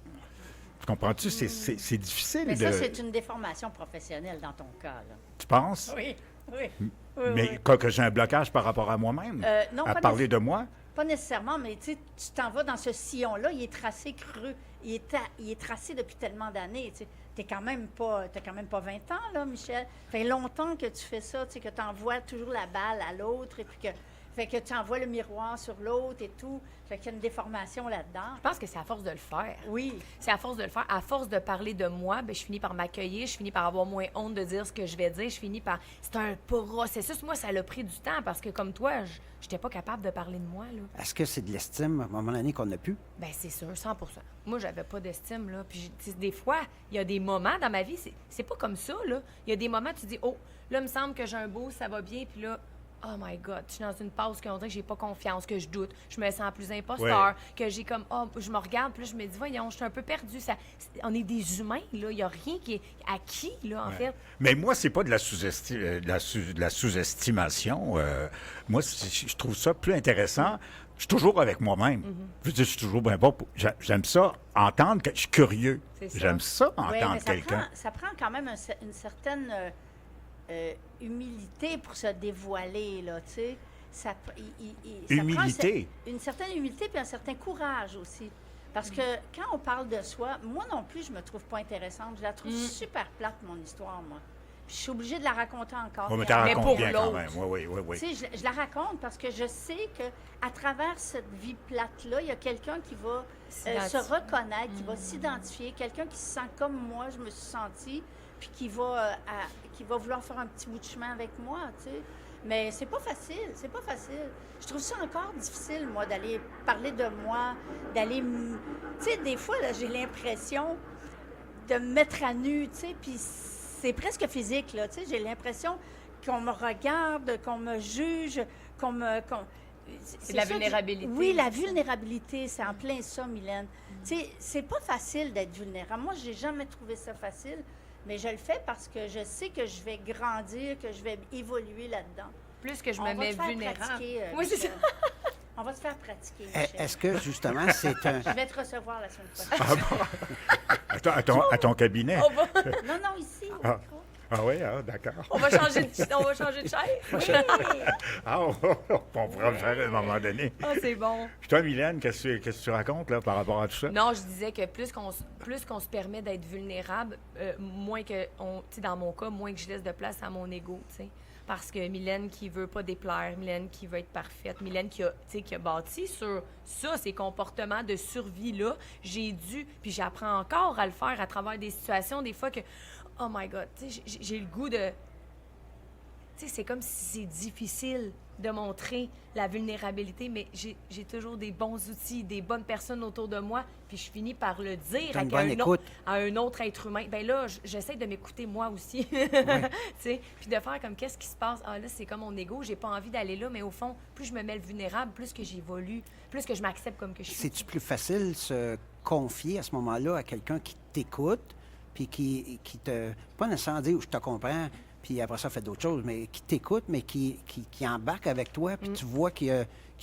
Tu comprends-tu? C'est difficile Mais de... ça, c'est une déformation professionnelle dans ton cas, là. Tu penses? Oui. Mais que j'ai un blocage par rapport à moi-même? Non, à pas parler de moi? Pas nécessairement, mais tu sais, tu t'en vas dans ce sillon-là, il est tracé creux. Il est tracé depuis tellement d'années. Tu sais. T'as quand même pas 20 ans, là, Michel. Ça fait longtemps que tu fais ça, tu sais, que tu envoies toujours la balle à l'autre et puis que tu envoies le miroir sur l'autre et tout. Fait qu'il y a une déformation là-dedans. Je pense que c'est à force de le faire. Oui. C'est à force de le faire. À force de parler de moi, ben, je finis par m'accueillir, je finis par avoir moins honte de dire ce que je vais dire, je finis par... C'est un processus. Moi, ça l'a pris du temps parce que, comme toi, j'étais pas capable de parler de moi, là. Est-ce que c'est de l'estime à un moment donné qu'on n'a plus? Ben c'est sûr, 100%. Moi, j'avais pas d'estime, là. Puis, des fois, il y a des moments dans ma vie, c'est pas comme ça, là. Il y a des moments, tu dis, oh, là, il me semble que j'ai un beau, ça va bien, puis là, oh my God, je suis dans une pause qu'on dirait que j'ai pas confiance, que je doute, je me sens plus imposteur, que j'ai comme, oh, je me regarde, puis là, je me dis, voyons, je suis un peu perdue. On est des humains, là, il n'y a rien qui est acquis, là, en fait. Mais moi, c'est pas de la sous-estimation. Moi, je trouve ça plus intéressant. Je suis toujours avec moi-même. Je veux dire, je suis toujours bien bon. J'aime ça, entendre que je suis curieux. C'est ça. J'aime ça, Oui, entendre mais quelqu'un. ça prend quand même une certaine humilité pour se dévoiler, là, tu sais. Ça Humilité. prend une certaine humilité puis un certain courage aussi. Parce que quand on parle de soi, moi non plus, je me trouve pas intéressante. Je la trouve super plate, mon histoire, moi. Puis je suis obligée de la raconter encore. Oui, mais tu la Mais racontes pour bien quand l'autre. même. Oui. Tu sais, je la raconte parce que je sais que à travers cette vie plate-là, il y a quelqu'un qui va se reconnaître, qui va s'identifier, quelqu'un qui se sent comme moi, je me suis sentie, puis qui va vouloir faire un petit bout de chemin avec moi, tu sais. Mais c'est pas facile, c'est pas facile. Je trouve ça encore difficile, moi, d'aller parler de moi, d'aller... Tu sais, des fois, là, j'ai l'impression de me mettre à nu, tu sais, puis c'est presque physique, là, tu sais. J'ai l'impression qu'on me regarde, qu'on me juge, C'est de la vulnérabilité. Oui, la vulnérabilité, c'est en plein ça, Mylène. Tu sais, c'est pas facile d'être vulnérable. Moi, j'ai jamais trouvé ça facile, mais je le fais parce que je sais que je vais grandir, que je vais évoluer là-dedans. Plus que je On me va mets te faire vulnérable. pratiquer, Oui, c'est ça. Michel. On va te faire pratiquer, Michel. Est-ce que, justement, c'est un... Je vais te recevoir la semaine prochaine. À ton cabinet. On va, Non, ici. au Ah. micro. Ah oui, d'accord. on va changer de chaise. Ah, on pourra le faire à un moment donné. Ah, c'est bon. Puis toi, Mylène, qu'est-ce que tu racontes là, par rapport à tout ça? Non, je disais que plus qu'on se permet d'être vulnérable, moins que, tu sais, dans mon cas, moins que je laisse de place à mon ego, tu sais. Parce que Mylène qui veut pas déplaire, Mylène qui veut être parfaite, Mylène qui a bâti sur ça, ces comportements de survie-là, puis j'apprends encore à le faire à travers des situations, des fois que, oh my God, tu sais, j'ai le goût de... Tu sais, c'est comme si c'est difficile de montrer la vulnérabilité, mais j'ai toujours des bons outils, des bonnes personnes autour de moi, puis je finis par le dire T'as une bonne écoute. à un autre être humain. Ben là, j'essaie de m'écouter moi aussi, tu sais, puis de faire comme qu'est-ce qui se passe. Ah là, c'est comme mon ego, j'ai pas envie d'aller là, mais au fond, plus je me mets vulnérable, plus que j'évolue, plus que je m'accepte comme que je suis. C'est-tu plus facile se confier à ce moment-là à quelqu'un qui t'écoute, puis qui te... Pas nécessairement dire « je te comprends », puis après ça, fait d'autres choses, mais qui t'écoute, mais qui embarque avec toi, puis tu vois qu'il y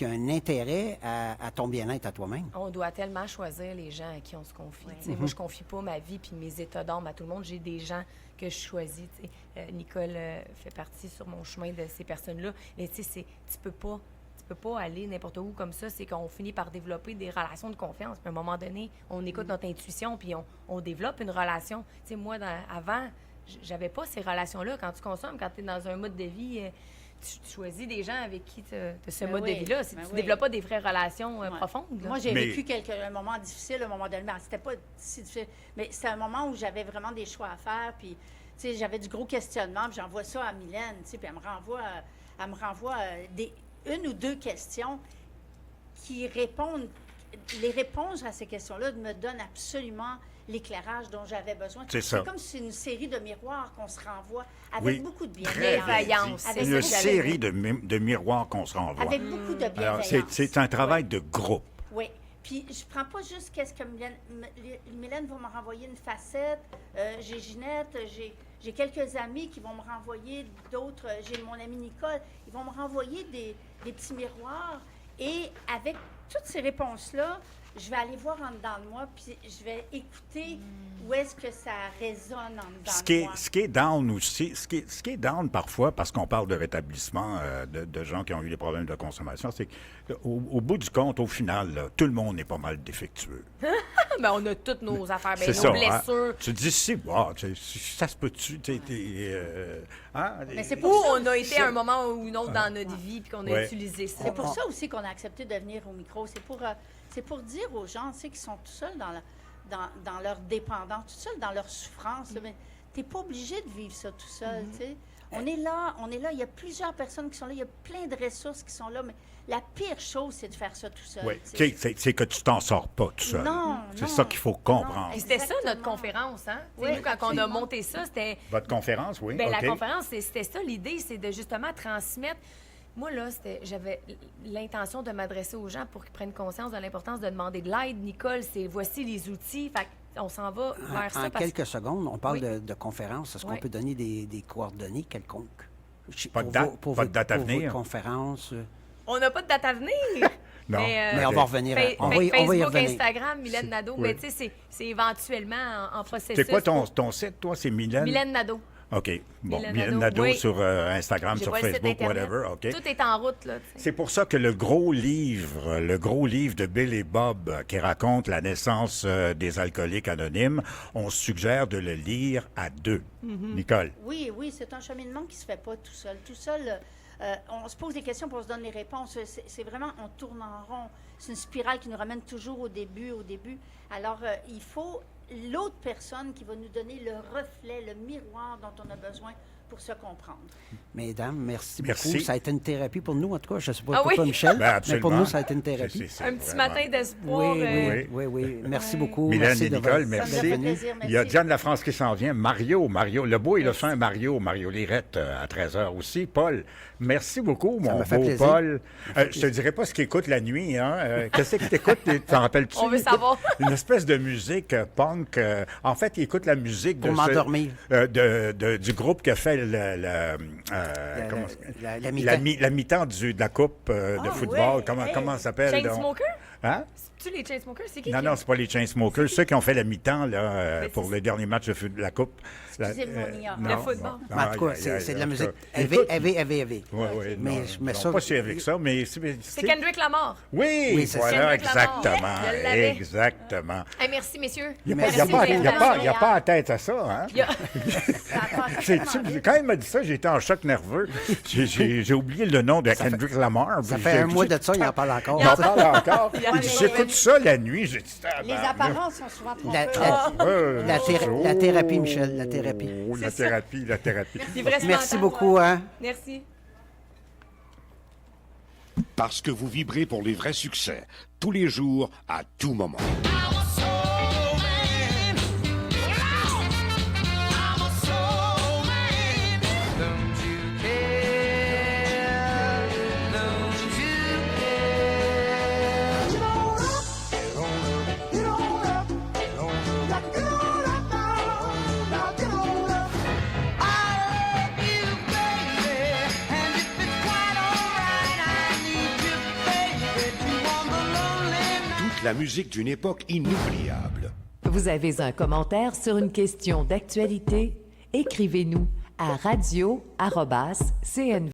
a un intérêt à ton bien-être à toi-même. On doit tellement choisir les gens à qui on se confie. Tu sais, moi, je confie pas ma vie puis mes états d'âme à tout le monde. J'ai des gens que je choisis. Tu sais. Nicole fait partie sur mon chemin de ces personnes-là. Mais tu sais, tu peux pas aller n'importe où comme ça. C'est qu'on finit par développer des relations de confiance. Puis à un moment donné, on écoute notre intuition puis on développe une relation. Tu sais, moi, avant, j'avais pas ces relations-là. Quand tu consommes, quand tu es dans un mode de vie, tu choisis des gens avec qui tu as ce Ben mode oui, de vie-là. ben Tu oui. développes pas des vraies relations Ouais. profondes. là. Moi, j'ai Mais- vécu un moment difficile, un moment donné. Mais c'était pas si difficile. Mais c'était un moment où j'avais vraiment des choix à faire. Puis, tu sais, j'avais du gros questionnement. Puis j'envoie ça à Mylène, tu sais, puis elle me renvoie une ou deux questions qui répondent. Les réponses à ces questions-là me donnent absolument l'éclairage dont j'avais besoin. C'est ça. C'est comme si c'est une série de miroirs qu'on se renvoie avec Oui, beaucoup de très bienveillance. bien bienveillance. dit. Avec Une beaucoup de série de miroirs qu'on se renvoie. Avec beaucoup de bienveillance. Alors, c'est un travail de groupe. Oui. Puis, je prends pas juste qu'est-ce que Mylène va me renvoyer une facette. J'ai Ginette, j'ai quelques amis qui vont me renvoyer d'autres. J'ai mon amie Nicole. Ils vont me renvoyer des petits miroirs. Et avec toutes ces réponses-là, je vais aller voir en dedans de moi, puis je vais écouter où est-ce que ça résonne en dedans de moi. Ce qui est down aussi, ce qui est down parfois, parce qu'on parle de rétablissement de gens qui ont eu des problèmes de consommation, c'est qu'au bout du compte, au final, là, tout le monde est pas mal défectueux. Ben, on a toutes nos affaires, ben, C'est ça. nos blessures. Tu te dis, ça se peut-tu? Mais c'est Ou pour ça on a aussi. été à un moment ou une autre dans notre vie puis qu'on a Ouais. utilisé ça. C'est pour ça aussi qu'on a accepté de venir au micro. C'est pour dire aux gens, tu sais, qui sont tout seuls dans leur dépendance, tout seuls dans leur souffrance. là, mais t'es pas obligé de vivre ça tout seul, tu sais. On est là. Il y a plusieurs personnes qui sont là. Il y a plein de ressources qui sont là. Mais la pire chose, c'est de faire ça tout seul. Oui, tu sais. c'est que tu t'en sors pas tout seul. Non, C'est non. ça qu'il faut comprendre. Et c'était ça notre Exactement. conférence, hein? Tu Oui, sais, nous, quand on a absolument. monté ça, c'était... Votre conférence, oui? Ben, OK. la conférence, c'était ça l'idée, c'est de justement transmettre Moi, là, j'avais l'intention de m'adresser aux gens pour qu'ils prennent conscience de l'importance de demander de l'aide. Nicole, voici les outils. Fait on s'en va vers ça. En quelques secondes, on parle Oui. de conférences. Est-ce qu'on Oui. peut donner des coordonnées quelconques? Pas de date, pas de date à venir. Pour vos conférences. On n'a pas de date à venir. Non. Mais on va revenir. On va y Facebook, revenir. Instagram, Mylène Nadeau. Oui. Mais tu sais, c'est éventuellement en processus. C'est quoi ton site, toi? C'est Mylène? Mylène Nadeau. OK. Bon, Mylène Mylène Nadeau, Nadeau oui. sur Instagram, J'ai sur pas le site Facebook, Internet. whatever. OK. Tout est en route, là. Tu sais. C'est pour ça que le gros livre de Bill et Bob qui raconte la naissance des alcooliques anonymes, on suggère de le lire à deux. Nicole. Oui, c'est un cheminement qui se fait pas tout seul. Tout seul, on se pose des questions pour se donner les réponses. C'est vraiment, on tourne en rond. C'est une spirale qui nous ramène toujours au début. Alors, il faut l'autre personne qui va nous donner le reflet, le miroir dont on a besoin pour se comprendre. Mesdames, merci Merci. beaucoup. Ça a été une thérapie pour nous, en tout cas. Je ne sais pas Ah pour oui? toi, Michel, Ben, mais pour nous, ça a été une thérapie. C'est Un petit vraiment- matin d'espoir. Oui. Merci beaucoup. Mylène Merci et de Nicole, votre- merci. Ça me fait venue. plaisir, Il y a merci. Diane Lafrance qui s'en vient. Mario, le beau, il a fait un Mario Lirette à 13h aussi. Paul, merci beaucoup, Ça mon me fait beau plaisir. Paul. Je te dirai pas ce qu'il écoute la nuit. Hein? Qu'est-ce que tu écoutes? T'en rappelles-tu? On veut Il écoute savoir. Une espèce de musique punk. En fait, il écoute la musique Pour m'endormir. du groupe qui a fait comment- la mi-temps. la mi-temps de la Coupe de Ah, football. ouais. Comment ça s'appelle? donc? Chainsmokers? Hein? C'est-tu les Chainsmokers? C'est qui? Non, qui- non, c'est pas les Chainsmokers. Ceux qui ont fait la mi-temps là, Mais pour c'est- les derniers matchs de la Coupe. Excusez mon ignorance. non, Le football. bon. En tout cas, Aïe, aïe, c'est de aïe, la en musique tout cas. Écoute, élevé. oui, Mais- non, mais non, ça- pas si avec ça, mais C'est Kendrick Lamar. Oui, Oui, c'est voilà, Kendrick Lamar. exactement. Je l'avais. Exactement. Hey, merci, messieurs. Il n'y Merci, a, Mesdames. pas à tête à ça, hein? Il y a- Ça a passé J'ai- tellement vite. Quand il m'a dit ça, j'étais en choc nerveux. J'ai oublié le nom de Kendrick Lamar. Ça fait un mois de ça, il en parle encore. Il en parle encore. Il y a- Il dit, j'écoute ça la nuit. J'ai dit, Les apparences sont souvent La- trompeuses. la thérapie, Michel, la thérapie. La thérapie. C'est vrai, ce Merci matin. beaucoup, hein? Merci. Parce que vous vibrez pour les vrais succès, tous les jours, à tout moment. Toute la musique d'une époque inoubliable. Vous avez un commentaire sur une question d'actualité? Écrivez-nous à radio@cnv.